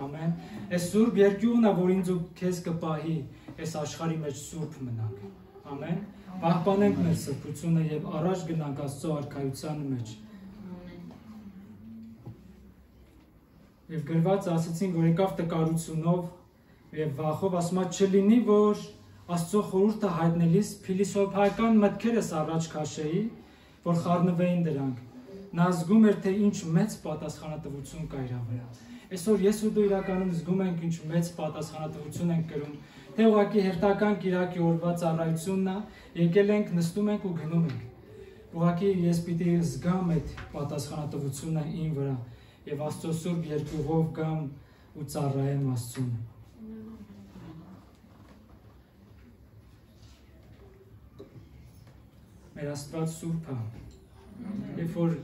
Ամեն։ Այս Սուրբ երկյուղն է, որ ինձ ու քեզ կպահի այս աշխարհի մեջ սուրբ մնանք։ Ամեն։ Պահպանենք մեր սրբությունը եւ առաջ գնանք Աստծո արքայության մեջ։ Եվ գրված ասացին, որ եկավ տկարությունով եւ վախով, ասում է չլինի, որ Աստծո խորհուրդը հայտնելիս փիլիսոփայական մտքերս առաջ քաշեի, որ խառնվեին դրանք։ Նա զգում էր, թե ինչ մեծ պատասխանատվություն կա իր վրա։ Այսօր ես ու դու իրականում զգում ենք ինչ մեծ պատասխանատվություն ենք կրում, թե ուղղակի հերթական Կիրակի օրվա ծառայությունն է, եկել ենք, նստում ենք ու գնում ենք։ Ուղղակի ես պիտի զգամ այդ պատասխանատվությունը իմ վրա եւ Աստծո Սուրբ երկյուղով գամ ու ծառայեմ Աստծուն։ Մեր Աստված Սուրբ է։ Երբ որ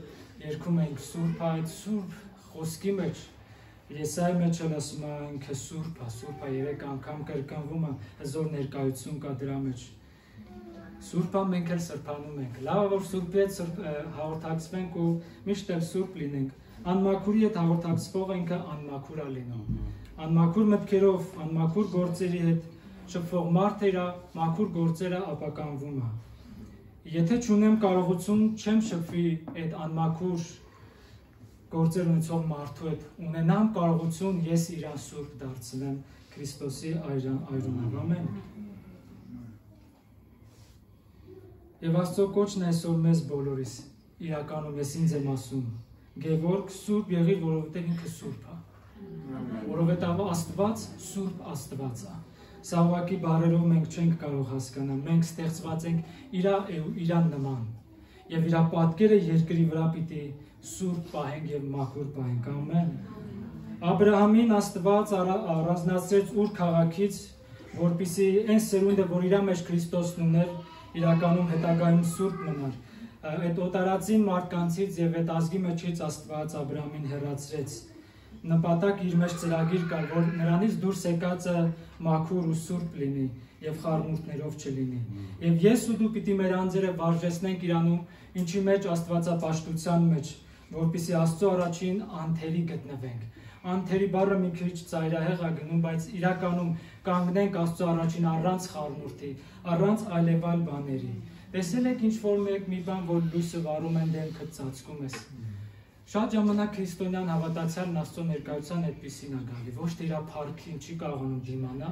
երգում ենք Սուրբ, այդ Սուրբ խոսքի մեջ Եսայի մեջ էլ ասում է ինքը Սուրբ է, 3 անգամ կրկնվում է, հզոր ներկայություն կա դրա մեջ։ Սուրբ է, մենք էլ սրբանում ենք։ Լավ է, որ Սուրբի հետ հաղորդակցվենք ու միշտ էլ Սուրբ լինենք։ Անմաքուրի հետ հաղորդակցվողը ինքը անմաքուր է լինում։ Անմաքուր մտքերով, անմաքուր գործերի հետ շփվող մարդը իր մաքուր գործերը ապականվում է։ Եթե չունեմ կարողություն, չեմ շփվի այդ անմաքուր գործեր ունեցող մարդու հետ, ունենամ կարողություն ես իրան սուրբ դարձնեմ Քրիստոսի այրունով, ամեն։ Եվ Աստծո կոչն այսօր մեզ բոլորիս, իրականում ես ինձ եմ ասում, Գևորգ սուրբ եղիր, որովհետև ինքը սուրբ է, որովհետև Աստված սուրբ Աստված է։ Սա ուղղակի բառերով մենք չենք կարող հասկանալ, մենք ստեղծված ենք իրան նման, եւ իր պատկերը երկրի վրա պիտի սուրբ պահենք եւ մաքուր պահենք, ամեն։ Աբրահամին Աստված առանձնացրեց Ուր քաղաքից, որպեսզի այն սերունդը, որ իր մեջ Քրիստոսն ուներ, իրականում հետագայում սուրբ մնար։ Այդ օտարածի մարդկանցից եւ այդ ազգի մեջից Աստված Աբրահամին հեռացրեց։ Նպատակ իր մեջ ծրագիր կար, որ նրանից դուրս եկածը մաքուր ու սուրբ լինի եւ խառնուրդներով չլինի։ Եվ ես ու դու պիտի մեր անձերը վարժեցնենք իրանում, ինչի մեջ Աստվածապաշտության մեջ, որպեսզի Աստծո առաջին անթերի գտնվենք։ Անթերի բառը մի քիչ ծայրահեղ է գնում, բայց իրականում կանգնենք Աստծո առաջին առանց խառնուրդի, առանց այլևալ բաների։ Տեսել եք ինչ-որ մի բան, որ լույսը վառում են դեմքդ ծածկում ես։ Շատ ժամանակ քրիստոնյան հավատացյալն Աստծո ներկայության այդպիսին է գալի, ոչ թե իր փառքին չի կարողանում դիմանա,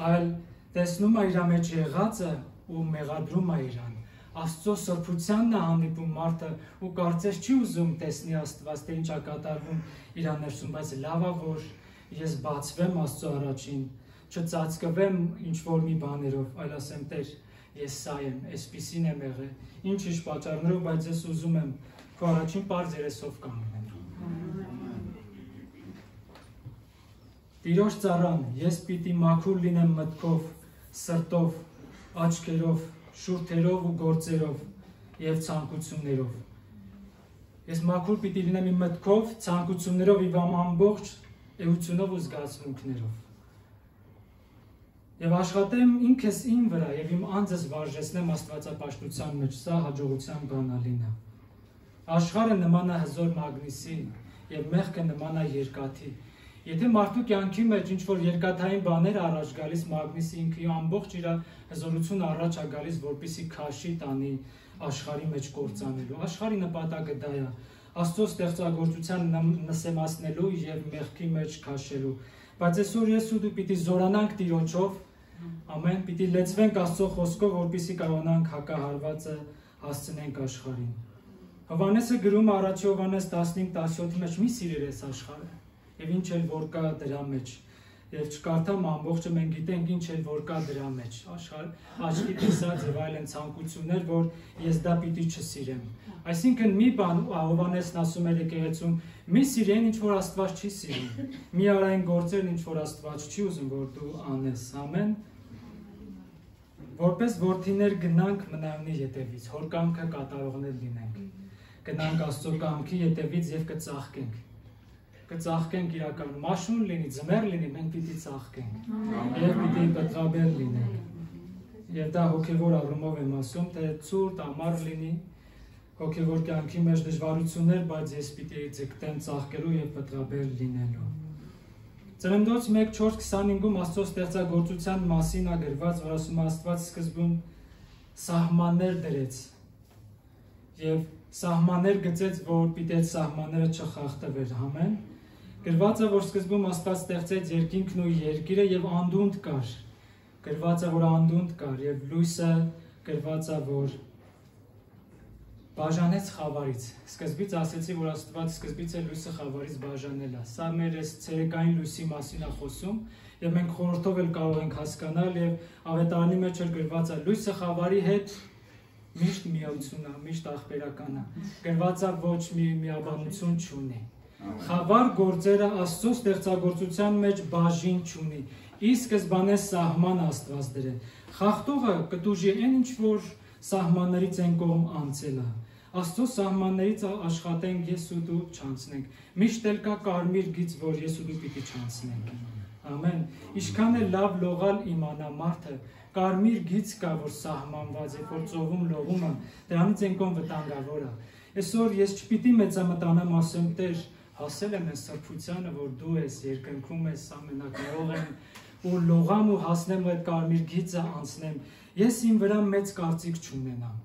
այլ տեսնում է իր մեջ եղածը ու մեղադրում է իրան։ Աստծո սրբությանն է հանդիպում մարդը ու կարծես չի ուզում տեսնի Աստված, թե ինչ է կատարվում իր ներսում, բայց լավ է, որ ես բացվեմ Աստծո առաջին, չծածկվեմ ինչ-որ մի բաներով, այլ ասեմ Տեր, ես սա եմ, այսպիսին եմ եղել, ինչ պատճառներով, բայց ես ուզում եմ քո առաջին պարզ երեսով կանգնեմ։ Տիրոջ ծառան, ես պիտի մաքուր լինեմ մտքով, սրտով, աչքերով, շուրթերով ու գործերով եւ ցանկություններով։ Ես մաքուր պիտի լինեմ իմ մտքով, ցանկություններով եւ ամբողջ էությունով ու զգացմունքներով։ Եվ աշխատեմ ինքս իմ վրա եւ իմ անձս վարժեցնեմ Աստվածապաշտության մեջ, սա հաջողության բանալին է։ Աշխարհը նման է հզոր մագնիսի եւ մեղքը նման է երկաթի։ Եթե մարդու կյանքի մեջ ինչ-որ երկաթային բաներ առաջ գալիս, մագնիսը ինքը ամբողջ իր հզորությունը առաջ է գալիս, որպեսզի քաշի տանի աշխարհի մեջ կործանելու։ Աշխարհի նպատակը դա է, Աստծո ստեղծագործության նսեմացնելու եւ մեղքի մեջ քաշելու։ Բայց այսօր ես ու դու պիտի զորանանք Տիրոջով, ամեն, պիտի լեցվենք Աստծո խոսքով, որպեսզի կարողանանք հակահարվածը հասցնենք աշխարհին։ Հովհաննեսը գրում է առաջ Հովհաննես 15:17-ի մեջ՝ մի սիրիր այս աշխարհը։ Եվ ինչ էլ որ կա դրա մեջ, եւ չկարդամ ամբողջը, մենք գիտենք ինչ էլ որ կա դրա մեջ, աչքի տեսած եւ այլն ցանկություններ, որ ես դա պիտի չսիրեմ։ Այսինքն մի բան Հովհաննեսն ասում է եկեղեցում, մի սիրեն ինչ որ Աստված չի սիրում, մի արա այն գործերն ինչ որ Աստված չի ուզում որ դու անես, ամեն։ Որպես որդիներ գնանք մնայունի ետևից, հոր կամքը կատարողներ լինենք, գնանք Աստծո կամքի ետևից եւ կծաղկենք։ Կծաղկենք իրականում, մաշուն լինի, ձմեռ լինի, մենք պիտի ծաղկենք եւ պիտի պտղաբեր լինենք։ Եվ դա հոգեվոր առումով եմ ասում, թե ցուրտ, ամառ լինի, հոգեվոր կյանքի մեջ դժվարություններ, բայց ես պիտի ձգտեմ ծաղկելու եւ պտղաբեր լինելու։ Ծննդոց 1:4-25-ում Աստծո ստեղծագործության մասին է գրված, որ ասում է Աստված սկզբում սահմաններ դրեց եւ սահմաններ գծեց, որ պիտի այդ սահմանները չխախտվեր, ամեն։ Գրված է, որ սկզբում Աստված ստեղծեց երկինքն ու երկիրը եւ անդունդ կար։ Գրված է, որ անդունդ կար եւ լույսը գրված է, որ բաժանեց խավարից։ Սկզբից ասեցի, որ Աստված սկզբից է լույսը խավարից բաժանել է։ Սա մեր այս ցերեկային լույսի մասին է խոսում եւ մենք խորհրդով էլ կարող ենք հասկանալ եւ Ավետարանի մեջ էլ գրված է լույսը խավարի հետ միշտ միացություն է, միշտ ախպերական է։ Գրված է ոչ մի միաբանություն չունի։ Խավար գործերը Աստծո ստեղծագործության մեջ բաժին չունի։ Ի սկզբանե սահման Աստված դրել։ Խախտողը կտուժի այն ինչ որ սահմաններից են կողմ անցել է։ Աստծո սահմաններից աշխատենք ես ու դու չանցնենք։ Միշտ էլ կա կարմիր գիծ, որ ես ու դու պիտի չանցնենք։ Ամեն։ Ինչքան է լավ լողալ իմանա մարդը, կարմիր գիծ կա, որ սահմանված է, որ ծովում լողում է, դրանից են կողմ վտանգավոր է։ Այսօր ես չպիտի մեծամտանամ, ասեմ Տեր, հասել եմ այս սրբությանը, որ դու ես, երկնքում ես, ամենակարող եմ, ու լողամ ու հասնեմ այդ կարմիր գիծը անցնեմ։ Ես իմ վրա մեծ կարծիք չունենամ։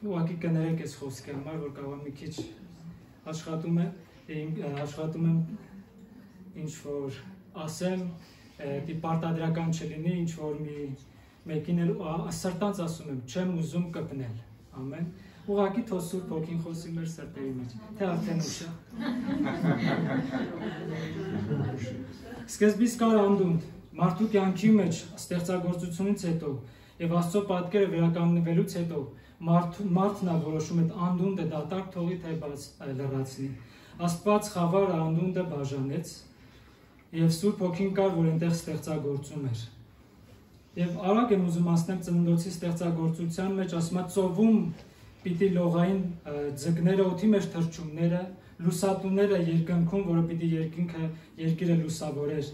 Ուղղակի կներեք այս խոսքի համար, որ կարող մի քիչ աշխատում եմ ինչ որ ասեմ, պարտադրական չլինի, ինչ որ մեկին էլ սրտանց ասում եմ, չեմ ուզում կպնել, ամեն, ուղղակի թող Սուրբ Հոգին խոսի մեր սրտերի մեջ, թե արդեն ուշ է։ Սկզբից կար անդունդ, մարդու կյանքի մեջ ստեղծագործությունից հետո եւ Աստծո պատկերը վերականգնվելուց հետո մարդն է որոշում այդ անդունդը դատարկ թողի թե բաց լրացնի։ Աստված խավարը անդունդը բաժանեց Եվ Սուրբ Հոգին կար, որ այնտեղ ստեղծագործում էր։ Եվ արագ եմ ուզում ասնեմ ծննդոցի ստեղծագործության մեջ, ասում է ծովում պիտի լողային ձկները, օդի մեջ թռչունները, լուսատուները երկնքում, որը պիտի երկիրը լուսավորեր։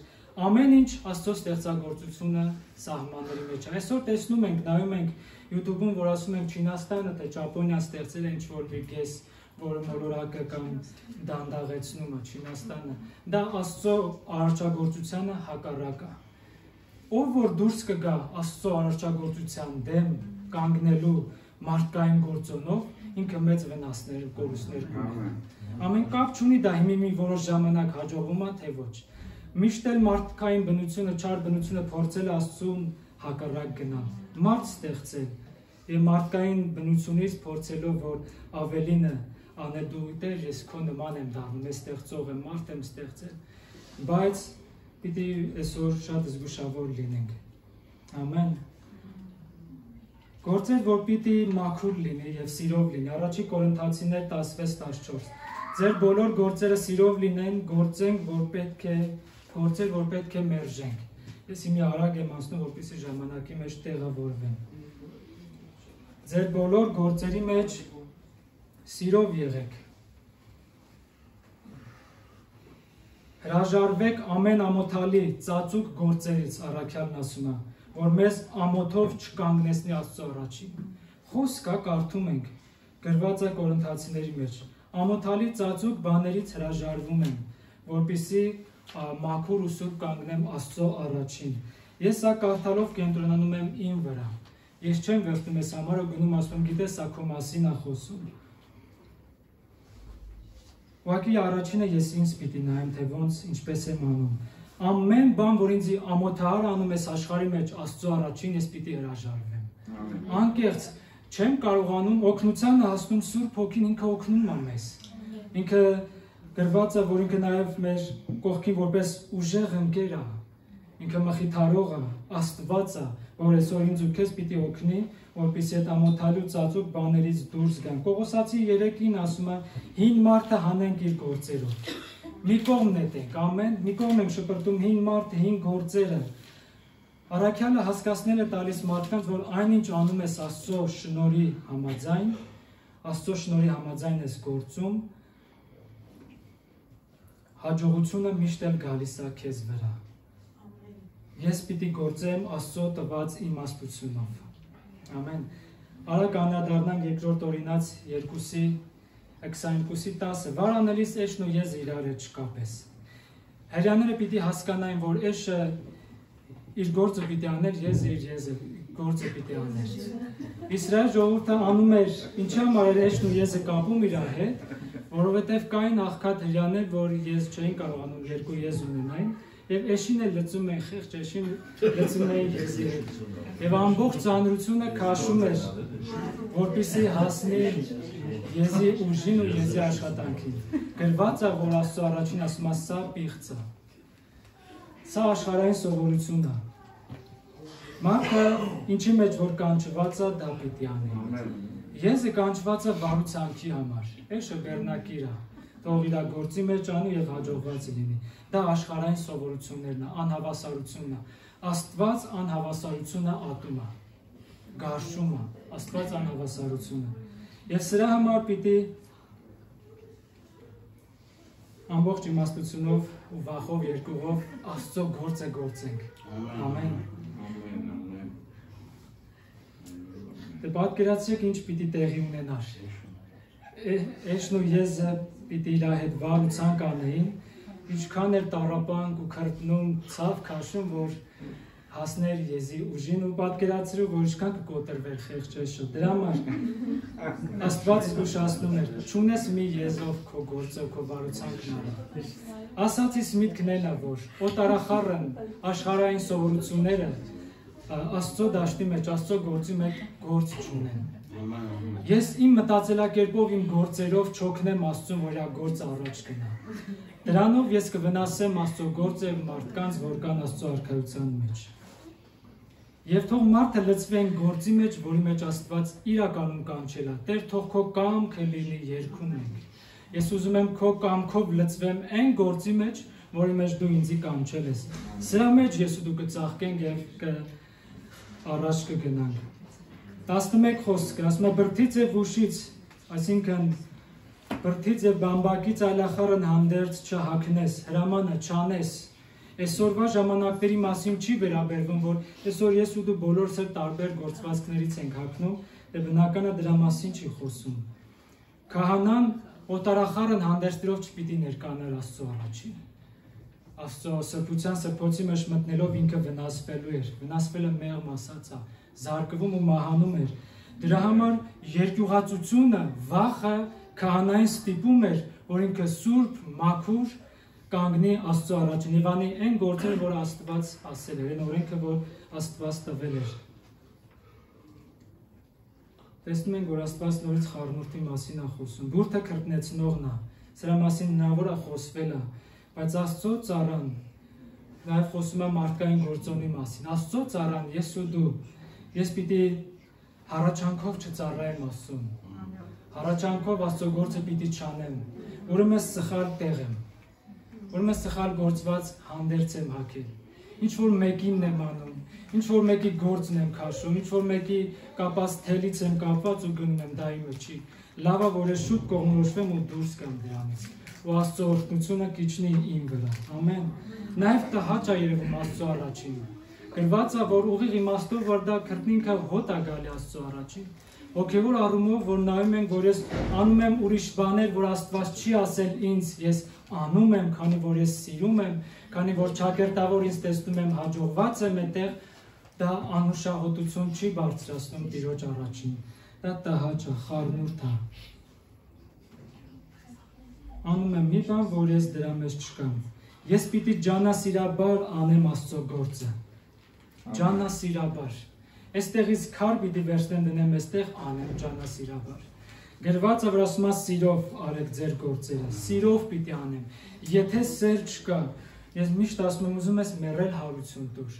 Ամեն ինչ Աստծո ստեղծագործությունը սահմանների մեջ է։ Այսօր տեսնում ենք, նայում ենք YouTube-ում, որ ասում են Չինաստանը, թե Ճապոնիան ստեղծել է ինչ-որ մի գես, որը մոլորակը կամ դանդաղեցնում է Չինաստանը։ Դա Աստծո արարչագործությանը հակառակ է։ Ով որ դուրս կգա Աստծո արարչագործության դեմ կանգնելու մարդկային գործոնով, ինքը մեծ վնասներ ու կորուստներ կունենա։ Ամեն կապ չունի դա հիմի մի որոշ ժամանակ հաջողվում է, թե ոչ։ Միշտ էլ մարդկային բնությունը, չար բնությունը փորձել է Աստծուն հակառակ գնալ, մարդ ստեղծել եւ մարդկային բնությունից փորձելով որ ավելինը անել դու դեր ես քո նման եմ դառնում, ես ստեղծող եմ, մարդ եմ ստեղծել, բայց պիտի այսօր շատ զգուշավոր լինենք։ Ամեն Գործեր, որ պիտի մաքուր լինի եւ սիրով լինի։ Առաջի Կորինթացիներ 16-14։ Ձեր բոլոր գործերը սիրով լինեն, գործենք, որ պետք է գործեր, որ պետք է մերժենք։ Ես հիմի արագ եմ ասնում, որպեսզի ժամանակի մեջ տեղավորվեմ։ Ձեր բոլոր գործերի մեջ սիրով եղեք։ Հրաժարվեք ամեն ամոթալի ծածուկ գործերից, առաքյալն ասում է, որ մեզ ամոթով չկանգնեցնի Աստծո առաջին։ Խոսք կա, կարդում ենք, գրված է Կորինթացիների մեջ։ Ամոթալի ծածուկ բաներից հրաժարվում եմ, որպեսզի մաքուր ու սուրբ կանգնեմ Աստծո առաջին։ Ես սա կարդալով կենտրոնանում եմ իմ վրա։ Ես չեմ վերցնում ես համար ու գնում ասում, գիտես, սա քո մասին է խոսում։ Ուղղակի առաջինը ես ինձ պիտի նայեմ, թե ոնց ինչպես եմ անում։ Ամեն բան, որ ինձ ամոթահար անում ես աշխարհի մեջ Աստծո առաջին, ես պիտի հրաժարվեմ։ Անկեղծ չեմ կարողանում օգնությանը հասնում Սուրբ Հոգին ինքը օգնում է մեզ։ Ինքը գրված է, որ ինքը նաև մեր կողքին որպես ուժեղ ընկեր է։ Ինքը մխիթարող է, Աստված է, որ այսօր ինձ ու քեզ պիտի օգնի, որպեսզի այդ ամոթալու ծածուկ բաներից դուրս գան։ Կողոսացի 3-ին ասում է. հին մարդը հանենք իր գործերով։ Մի կողմ նետենք, ամեն, մի կողմ եմ շպրտում հին մարդը, հին գործերը։ Առաքյալը հասկացնել է տալիս մարդկանց, որ այնինչ անում ես Աստծո շնորհի համաձայն, Աստծո շնորհի համաձայն ես գործում, հաջողությունը միշտ էլ գալիս է քեզ վրա։ Ես պիտի գործեմ Աստծո տված իմաստությունով։ Ամեն։ Արագ անդրադառնանք երկրորդ Օրինաց 2:22-10. Վարանելիս էշն ու եզը իրար հետ չկապես։ Հրյաները պիտի հասկանային, որ էշը իր գործը պիտի աներ, եզը իր գործը պիտի աներ։ Իսրայել ժողովուրդը անում էր, ինչի համար էր էշն ու եզը կապում իրար հետ, որովհետև կային աղքատ հրյաներ, որ եզ չէին կարողանում երկու եզ ունենային, եւ էշին էլ լծում էին, խեղճ էշին լծում էին եզի հետ։ Եվ ամբողջ ծանրությունը քաշում էր, որպեսզի հասնի եզի ուժին ու եզի աշխատանքին։ Գրված է, որ Աստծո առաջին ասում է, սա պիղծ է։ Սա աշխարհային սովորություն է։ Մարդը ինչի մեջ որ կանչված է, դա պիտի անի։ Եզը կանչված է վարուցանքի համար։ Էշը բեռնակիր է։ Թող իր գործի մեջ անի եւ հաջողված լինի։ Դա աշխարհային սովորություններն է, անհավասարությունն է։ Աստված անհավասարությունը ատում է, գարշում է, Աստված անհավասարությունը։ Եվ սրա համար պիտի ամբողջ իմաստությունով ու վախով երկուղով Աստծո գործը գործենք։ Ամեն։ Դե պատկերացրեք ինչ պիտի տեղի ունենար։ Էշն ու եզը պիտի իր հետ վարուցանք անեին, ինչքան էր տառապանք ու քրտնում, ցավ քաշում, որ հասներ եզի ուժին ու պատկերացրու, որ ինչքան կկոտրվեր խեղճ էշը։ Դրա համար Աստված զգուշացնում էր, չունես մի եզով քո գործով, քո վարուցանքն արա։ Ասացիս միտքն էլ է, որ օտարախառն աշխարհային սովորությունները Աստծո դաշտի մեջ, Աստծո գործի մեջ գործ չունեն։ Ես իմ մտածելակերպով, իմ գործերով չօգնեմ Աստծուն, որ իր գործը առաջ գնա։ Դրանով ես կվնասեմ Աստծո գործը եւ մարդկանց, որ կան Աստծո արքայության մեջ։ Եվ թող մարդը լծվեն գործի մեջ, որի մեջ Աստված իրականում կանչել է։ Տեր, թող քո կամքը լինի, երգում ենք։ Ես ուզում եմ քո կամքով լծվեմ այն գործի մեջ, որի մեջ դու ինձի կանչել ես։ Սրա մեջ ես ու դու կծաղկենք եւ առաջ կգնանք։ 11 խոսքը ասում է բրդից եւ ուշից, այսինքն բրդից եւ բամբակից այլախառն հանդերձ չհագնես, հրամանը չանես։ Այսօրվա ժամանակների մասին չի վերաբերվում, որ այսօր ես ու դու բոլորս էլ տարբեր գործվածքներից ենք հագնում, եւ բնականը դրա մասին չի խոսում։ Քահանան օտարախառն հանդերձներով չպիտի ներկանար Աստծո առաջին։ Աստծո սրբության սրբոցի մեջ մտնելով ինքը վնասվելու էր, վնասվելը մեղմ ասած է, զարկվում ու մահանում էր։ Դրա համար երկյուղածությունը, վախը քահանային ստիպում էր, որ ինքը սուրբ, մաքուր կանգնի Աստծո առաջին։ Եվ անի այն գործերը, որ Աստված ասել էր, այն օրենքը, որ Աստված տվել էր։ Տեսնում ենք, որ Աստված նորից խառնուրդի մասին է խոսում։ Բուրդը քրտնեցնողն է, սրա մասին հնարավոր է խոսվել է, բայց Աստծո ծառան նաև խոսում է մարդկային գործոնի մասին։ Աստծո ծառան, ես ու դու, ես պիտի հառաչանքով չծառայեմ Աստծուն։ Հառաչանքով Աստծո գործը պիտի չանեմ, ուրեմն սխալ տեղ եմ, ուրեմն սխալ գործված հանդերձ եմ հագել։ Ինչ որ մեկինն եմ անում, ինչ որ մեկի գործն եմ քաշում, ինչ որ մեկի կապած թելից եմ կապված ու գնում եմ, դա իմը չի։ Լավ է, որ ես շուտ կողմնորոշվեմ ու դուրս գամ դրանից։ Ու Աստծո օրհնությունը կիջնի իմ վրա։ Ամեն։ Նաև տհաճ է երևում Աստծո առաջին։ Գրված է, որ ուղիղ իմաստով, որ դա քրտնինքը հոտ է գալի Աստծո առաջին։ Հոգևոր առումով, որ նայում ենք, որ ես անում եմ ուրիշ բաներ, որ Աստված չի ասել ինձ, ես անում եմ, քանի որ ես սիրում եմ, քանի որ ճակերտավոր ինձ տեսնում եմ հաջողված եմ այդտեղ, դա անուշահոտություն չի բարձրացնում Տիրոջ առաջին։ Դա տհաճ է, խառնուրդ է։ Անում եմ մի բան, որ ես դրա մեջ չկամ։ Ես պիտի ջանասիրաբար անեմ Աստծո գործը։ Ջանասիրաբար։ Այստեղից քար պիտի վերցնեմ դնեմ այստեղ անեմ ջանասիրաբար։ Գրված է, որ ասում է սիրով արեք ձեր գործերը, սիրով պիտի անեմ։ Եթե սեր չկա, ես միշտ ասում եմ ուզում ես մեռել հարություն տուր։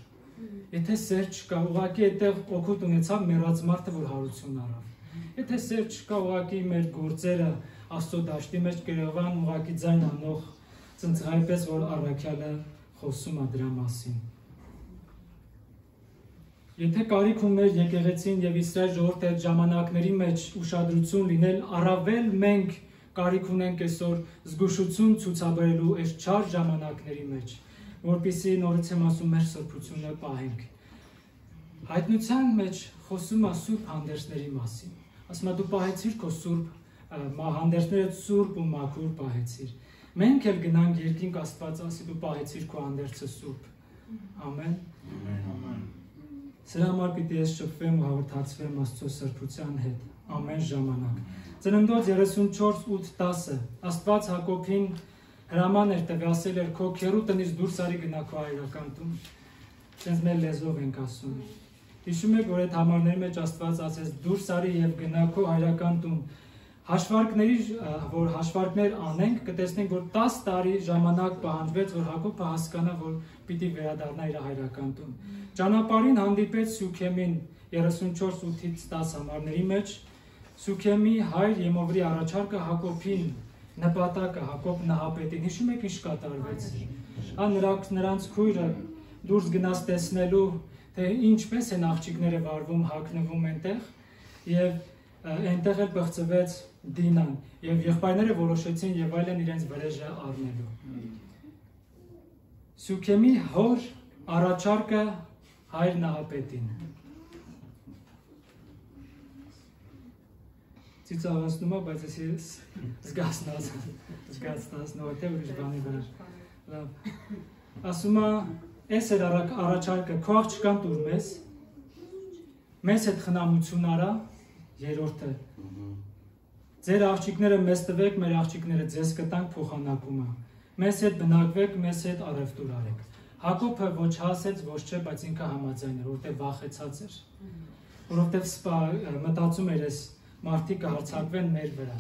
Եթե սեր չկա, ուղղակի այդտեղ օգուտ ունեցավ մեռած մարդը, որ հարություն առավ։ Եթե սեր չկա, ուղղակի մեր գործերը Աստծո դաշտի մեջ կերևան ուղղակի ձայն անող ծնծղայպես, որ առաքյալը խոսում է դրա մասին։ Եթե կարիք ուներ եկեղեցին եւ Իսրայել ժողովրդի այդ ժամանակների մեջ ուշադրություն լինել, առավել մենք կարիք ունենք այսօր զգուշություն ցուցաբերելու այս չար ժամանակների մեջ, որպեսզի նորից եմ ասում մեր սրբությունը պահենք։ Հայտնության մեջ խոսում է սուրբ հանդերձների մասին։ Ասում է դու պահեցիր քո սուրբ հանդերձները սուրբ ու մաքուր պահեցիր։ Մենք էլ գնանք երկինք Աստված ասի դու պահեցիր քո հանդերձը սուրբ։ Ամեն։ Ամեն։ Սրա համար պիտի ես շփվեմ ու հաղորդացվեմ Աստծո սրբության հետ ամեն ժամանակ։ Ծննդոց 34:8-10 Աստված Հակոբին հրաման էր տվել, ասել էր քո քեռու տնից դուրս արի գնա քո հայրական տուն։ Սենց մեր լեզվով ենք ասում։ Հիշում եք, որ այդ համարների մեջ Աստված ասեց դուրս արի եւ գնա քո հայրական տուն։ Որ հաշվարկներ անենք, կտեսնենք, որ 10 տարի ժամանակ պահանջվեց, որ Հակոբը հասկանա, որ պիտի վերադառնա իր հայրական տուն։ Ճանապարհին հանդիպեց Սյուքեմին 34:8-10 համարների մեջ։ Սյուքեմի հայր Եմովրի առաջարկը Հակոբին նպատակը Հակոբ նահապետին։ Հիշում եք ինչ կատարվեց։ Նրանց քույրը դուրս գնաց տեսնելու, թե ինչպես են աղջիկները վարվում, հագնվում այնտեղ, եւ այնտեղ էլ բղծվեց Դինան, եւ եղբայրները որոշեցին եւ այլն իրենց վրեժը առնելու։ Սյուքեմի հոր առաջարկը հայր նահապետին։ Ծիծաղացնում է, բայց ես զգացնացնող թե ուրիշ բանի վրա։ Լավ։ Ասում է, այս էր առաջարկը, քո աղջկան տուր մեզ հետ խնամություն արա, երրորդը։ Ձեր աղջիկները մեզ տվեք, մեր աղջիկները ձեզ կտանք փոխանակումը։ Մեզ հետ բնակվեք, մեզ հետ առևտուր արեք։ Հակոբը ոչ հասեց, ոչ չէ, բայց ինքը համաձայն էր, որտեղ վախեցած էր։ Որովհետև մտածում էր այս մարդիկ կհարձակվեն մեր վրա։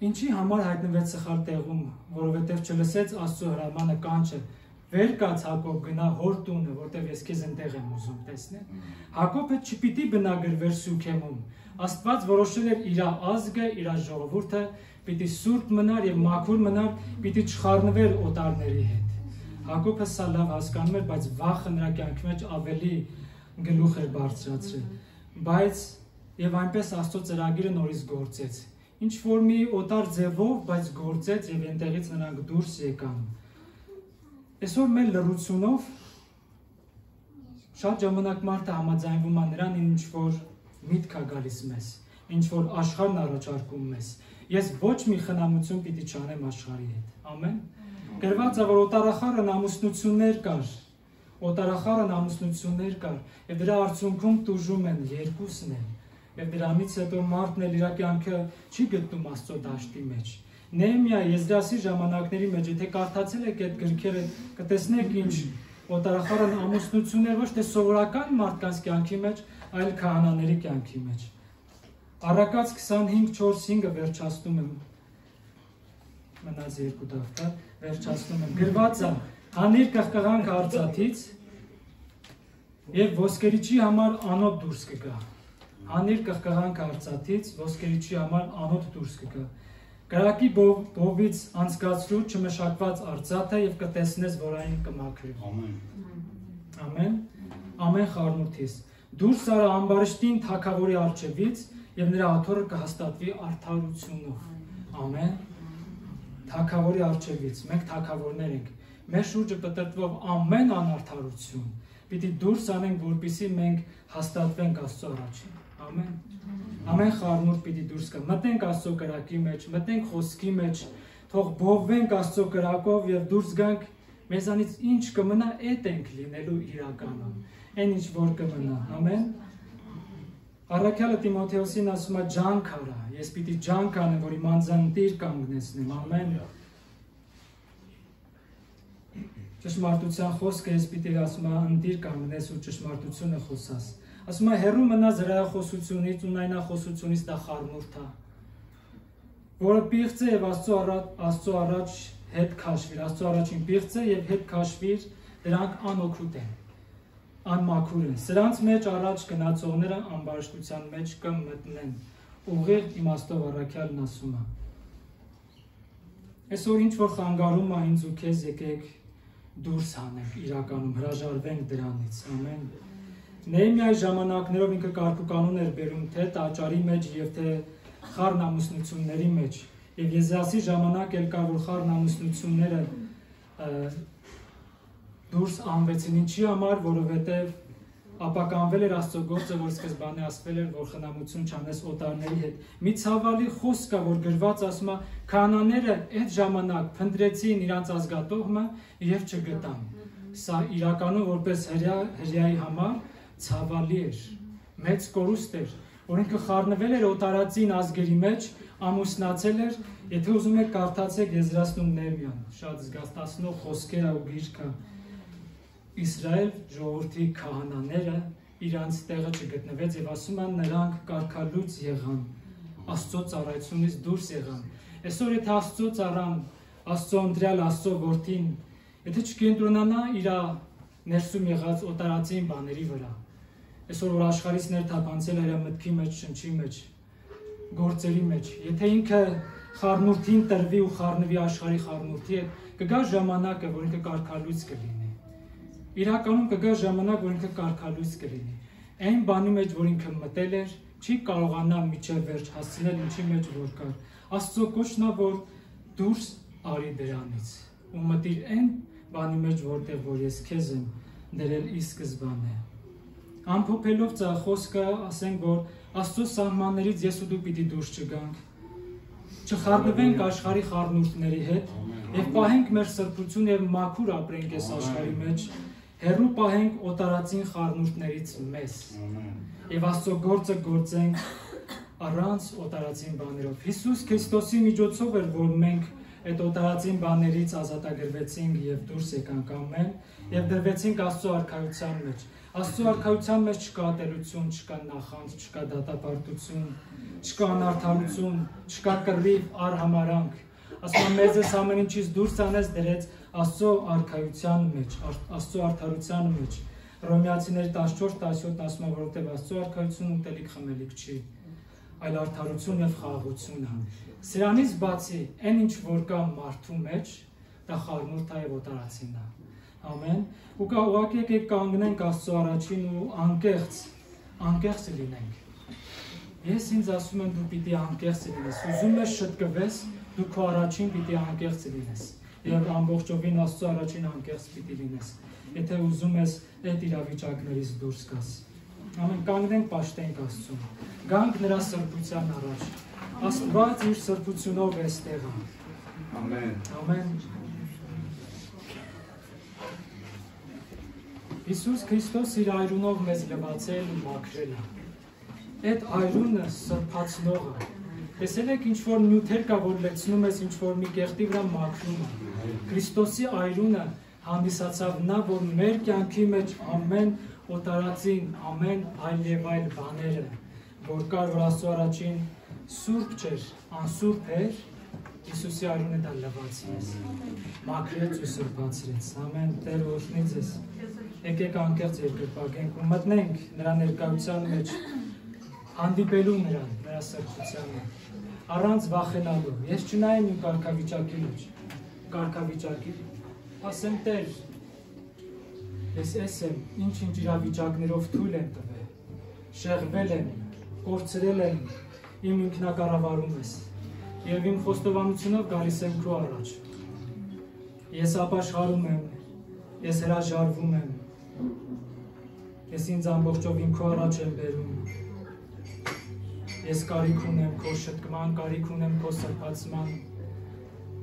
Ինչի համար հայտնվեց սխալ տեղում, որովհետև չլսեց Աստծո հրամանը կանչը։ Վեր կաց Հակոբ գնա հոր տունը, որտեղ ես քեզ այնտեղ եմ ուզում տեսնել։ Հակոբը չպիտի բնագրվեր Սյուքեմում։ Աստված որոշել էր իր ազգը, իր ժողովուրդը պիտի սուրբ մնար եւ մաքուր մնար, պիտի չխառնվեր օտարների հետ։ Հակոբը սա լավ հասկանում էր, բայց վախը նրա կյանքի մեջ ավելի գլուխ էր բարձրացրել։ Բայց եւ այնպես Աստծո ծրագիրը նորից գործեց։ Ինչ որ մի օտար ձևով, բայց գործեց եւ այնտեղից նրանք դուրս եկան։ Այսօր մեր լռությունով շատ ժամանակ մարդը համաձայնվում է նրան, ինչ որ միտք է գալիս մեզ, ինչ որ աշխարհն առաջարկում մեզ։ Ես ոչ մի խնամություն պիտի չանեմ աշխարհի հետ։ Ամեն։ Գրված է, որ օտարախառն ամուսնություններ կար, օտարախառն ամուսնություններ կար, եւ դրա արդյունքում տուժում են երկուսն են, եւ դրանից հետո մարդն էլ իր կյանքը չի գտնում Աստծո դաշտի մեջ։ Նեհեմիա Եզրասի ժամանակների մեջ, եթե կարդացել եք այդ գրքերը, կտեսնեք ինչ օտարախառն ամուսնություններ ոչ թե սովորական մարդկանց կյանքի մեջ, այլ քահանաների կյանքի մեջ։ Առակաց 25:4-5-ը վերջացնում եմ։ Մնաց 2 դավթար, վերջացնում եմ։ Գրված է. հանիր կղկղանք արծաթից եւ ոսկերիչի համար անոթ դուրս կգա։ Հանիր կղկղանք արծաթից, ոսկերիչի համար անոթ դուրս կգա։ Կրակի բովից անցկացրու չմշակված արծաթը եւ կտեսնես, որ այն կմաքրի։ Ամեն։ Ամեն։ Ամեն խառնուրդից։ Դուրս արա ամբարշտին թագավորի առջևից եւ նրա աթոռը կհաստատվի արդարությունով։ Ամեն։ Թագավորի առջևից։ Մենք թագավորներ ենք։ Մեր շուրջը պտտվող ամեն անարդարություն պիտի դուրս անենք, որպեսզի մենք հաստատվենք Աստծո առաջ։ Ամեն։ Ամեն խառնուրդ պիտի դուրս գա։ Մտնենք Աստծո կրակի մեջ, մտնենք խոսքի մեջ, թող բովվենք Աստծո կրակով եւ դուրս գանք, մեզանից ինչ կմնա, այդ ենք լինելու իրականում։ Այն ինչ որ կմնա։ Ամեն։ Առաքյալը Տիմոթեոսին ասում է ջանք արա, ես պիտի ջանք անեմ, որ իմ անձանտիր կանգնեցնեմ։ Ամեն։ Ճշմարտության խոսքը ես պիտի ասում եմ ընտիր կանգնես ու ճշմարտությունը խոսաս։ Ասում է հեռու մնա զրահախոսությունից ու նայնախոսությունից դա խառնուրդ է, որը պիղծ է եւ Աստծո առաջ հետ քաշվիր, Աստծո առաջին պիղծը եւ հետ քաշվիր, դրանք անօգուտ են, անմաքուր են։ Սրանց մեջ առաջ գնացողները ամբարշտության մեջ կմտնեն։ Ուղիղ իմաստով առաքյալն ասում է։ Այսօր ինչ որ խանգարում է ինձ ու քեզ, եկեք դուրս հանենք իրականում, հրաժարվենք դրանից։ Ամեն։ Նեհեմիայի ժամանակներով ինքը կարգուկանոն էր բերում թե տաճարի մեջ եւ թե խառն ամուսնությունների մեջ։ Եվ Եզրասի ժամանակ էլ կար, որ խառն ամուսնությունները դուրս անվեցին ինչի համար, որովհետեւ ապականվել էր Աստծո գործը, որ սկզբանե ասվել էր, որ խնամություն չանես օտարների հետ։ Մի ցավալի խոսք կա, որ գրված ասում է, քահանաները այդ ժամանակ փնտրեցին իրանց ազգատողը եւ չգտան։ Սա իրականում որպես հրեայի համար ցավալի էր, մեծ կորուստ էր, որ ինքը խառնվել էր օտարածին ազգերի մեջ, ամուսնացել էր, եթե ուզում եք կարդացեք Եզրասն ու Նեհեմիան, շատ զգաստացնող խոսքեր ու գիրք է։ Իսրայել ժողովրդի քահանաները իրանց տեղը չգտնվեց եւ ասում են նրանք կարգալույց եղան, Աստծո ծառայությունից դուրս եղան։ Այսօր եթե Աստծո ծառան, Աստծո ընտրյալ Աստծո որդին, եթե չկենտրոնանա իր ներսում եղած օտարածին բաների վրա, այսօր որ աշխարհից ներթափանցել է իր մտքի մեջ, շնչի մեջ, գործերի մեջ, եթե ինքը խառնուրդին տրվի ու խառնվի աշխարհի խառնուրդի հետ, կգա ժամանակը, որ ինքը կարգալույց կլինի։ Իրականում կգա ժամանակ, որ ինքը կարգալույց կլինի։ Այն բանի մեջ, որ ինքը մտել էր, չի կարողանա միջև վերջ հասցնել ինչի մեջ որ կար։ Աստծո կոչն է, որ դուրս արի դրանից ու մտիր այն բանի մեջ, որտեղ որ ես քեզ եմ դրել ի սկզբանե։ Ամփոփելով ծախոսքը, ասենք, որ Աստծո սահմաններից ես ու դու պիտի դուրս չգանք, չխառնվենք աշխարհի խառնուրդների հետ եւ պահենք մեր սրբություն եւ մաքուր ապրենք այս աշխարհի մեջ, հեռու պահենք օտարածին խառնուրդներից մեզ եւ Աստծո գործը գործենք առանց օտարածին բաներով։ Հիսուս Քրիստոսի միջոցով էր, որ մենք այդ օտարածին բաներից ազատագրվեցինք եւ դուրս եկանք, ամեն, եւ դրվեցինք Աստծո արքայության մեջ։ Աստծո արքայության մեջ չկա ատելություն, չկա նախանձ, չկա դատապարտություն, չկա անարդարություն, չկա կռիվ, արհամարանք։ Ասում մեզ էս ամեն ինչից դուրս անես դրեց Աստծո արքայության մեջ, Աստծո արդարության մեջ։ Հռոմեացիների 14-17 ասում է, որովհետև Աստծո արքայությունը ուտելիք խմելիք չի, այլ արդարություն եւ խաղաղություն է։ Սրանից բացի այն ինչ որ կա մարդու մեջ, դա խառնուրդ է եւ օտարացին է։ Ամեն։ Ու կա ուղղակի եկեք կանգնենք Աստծո առաջին ու անկեղծ լինենք։ Ես ինձ ասում եմ դու պիտի անկեղծ լինես, ուզում ես շտկվես, դու քո առաջին պիտի անկեղծ լինես եւ ամբողջովին Աստծո առաջին անկեղծ պիտի լինես։ Եթե ուզում ես այդ իրավիճակներից դուրս գաս։ Ամեն կանգնենք պաշտենք Աստծուն։ Գանք նրա սրբության առաջ։ Աստված իր սրբությունով է ստեղ։ Ամեն։ Ամեն։ Հիսուս Քրիստոս իր այրունով մեզ լվացել ու մաքրել է։ Այդ այրունը սրբացնող է։ Տեսել եք ինչ որ նյութեր կա, որ լցնում ես ինչ որ մի կեղտի վրա մաքրում է։ Քրիստոսի այրունը հանդիսացավ նա, որ մեր կյանքի մեջ ամեն օտարածին, ամեն այլ եւ այլ բաները, որ կար, որ Աստծո առաջին սուրբ չէր, անսուրբ էր, Հիսուսի այրունը դա լվացրեց, մաքրեց ու սրբացրեց։ Ամեն Տեր օրհնի ձեզ։ Եկեք անկեղծ երկրպագենք ու մտնենք նրա ներկայության մեջ, հանդիպելու նրան, նրա սրբությանը, առանց վախենալու։ Ես չնայեմ իմ կարգավիճակի մեջ, կարգավիճակի, ասեմ Տեր, ես էս եմ, ինչ իրավիճակներով թույլ եմ տվել, շեղվել եմ, կորցրել եմ, իմ ինքնակառավարում ես, եւ իմ խոստովանությունով գալիս եմ քո առաջ։ Ես ապաշխարում եմ, ես հրաժարվում եմ, ես ինձ ամբողջովին քո առաջ եմ բերում։ Ես կարիք ունեմ քո շտկման, կարիք ունեմ քո սրբացման։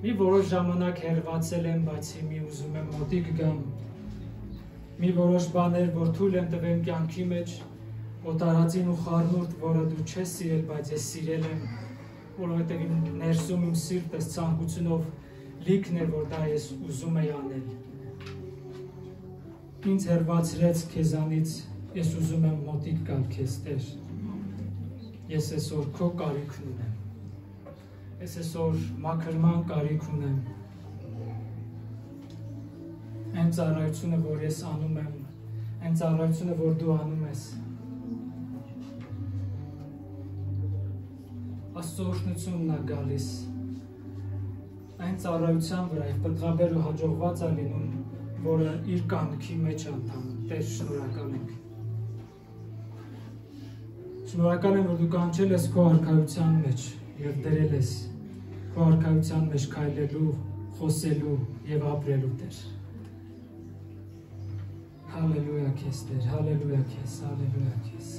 Մի որոշ ժամանակ հեռացել եմ, բայց հիմի ուզում եմ մոտիկ գամ։ Մի որոշ բաներ, որ թույլ եմ տվել կյանքի մեջ, օտարածին ու խառնուրդ, որը դու չես սիրել, բայց ես սիրել եմ, որովհետև իմ ներսում իմ սիրտս ցանկությունով լիքն է, որ դա ես ուզում եի անել։ Ինձ հեռացրեց քեզանից, ես ուզում եմ մոտիկ գալ քեզ, Տեր։ Ես այսօր քո կարիքն ունեմ։ Ես այսօր մաքրման կարիք ունեմ։ Այն ծառայությունը, որ ես անում եմ, այն ծառայությունը, որ դու անում ես, Աստծո օրհնությունն է գալիս այն ծառայության վրա եւ պտղաբեր ու հաջողված է լինում, որը իր կամքի մեջ է ընթանում։ Տեր, շնորհակալ ենք։ Շնորհակալ եմ, որ դու կանչել ես քո արքայության մեջ եւ դրել ես քո արքայության մեջ քայլելու, խոսելու եւ ապրելու, Տեր։ Հալելույա քեզ, Տեր, հալելույա քեզ, հալելույա քեզ։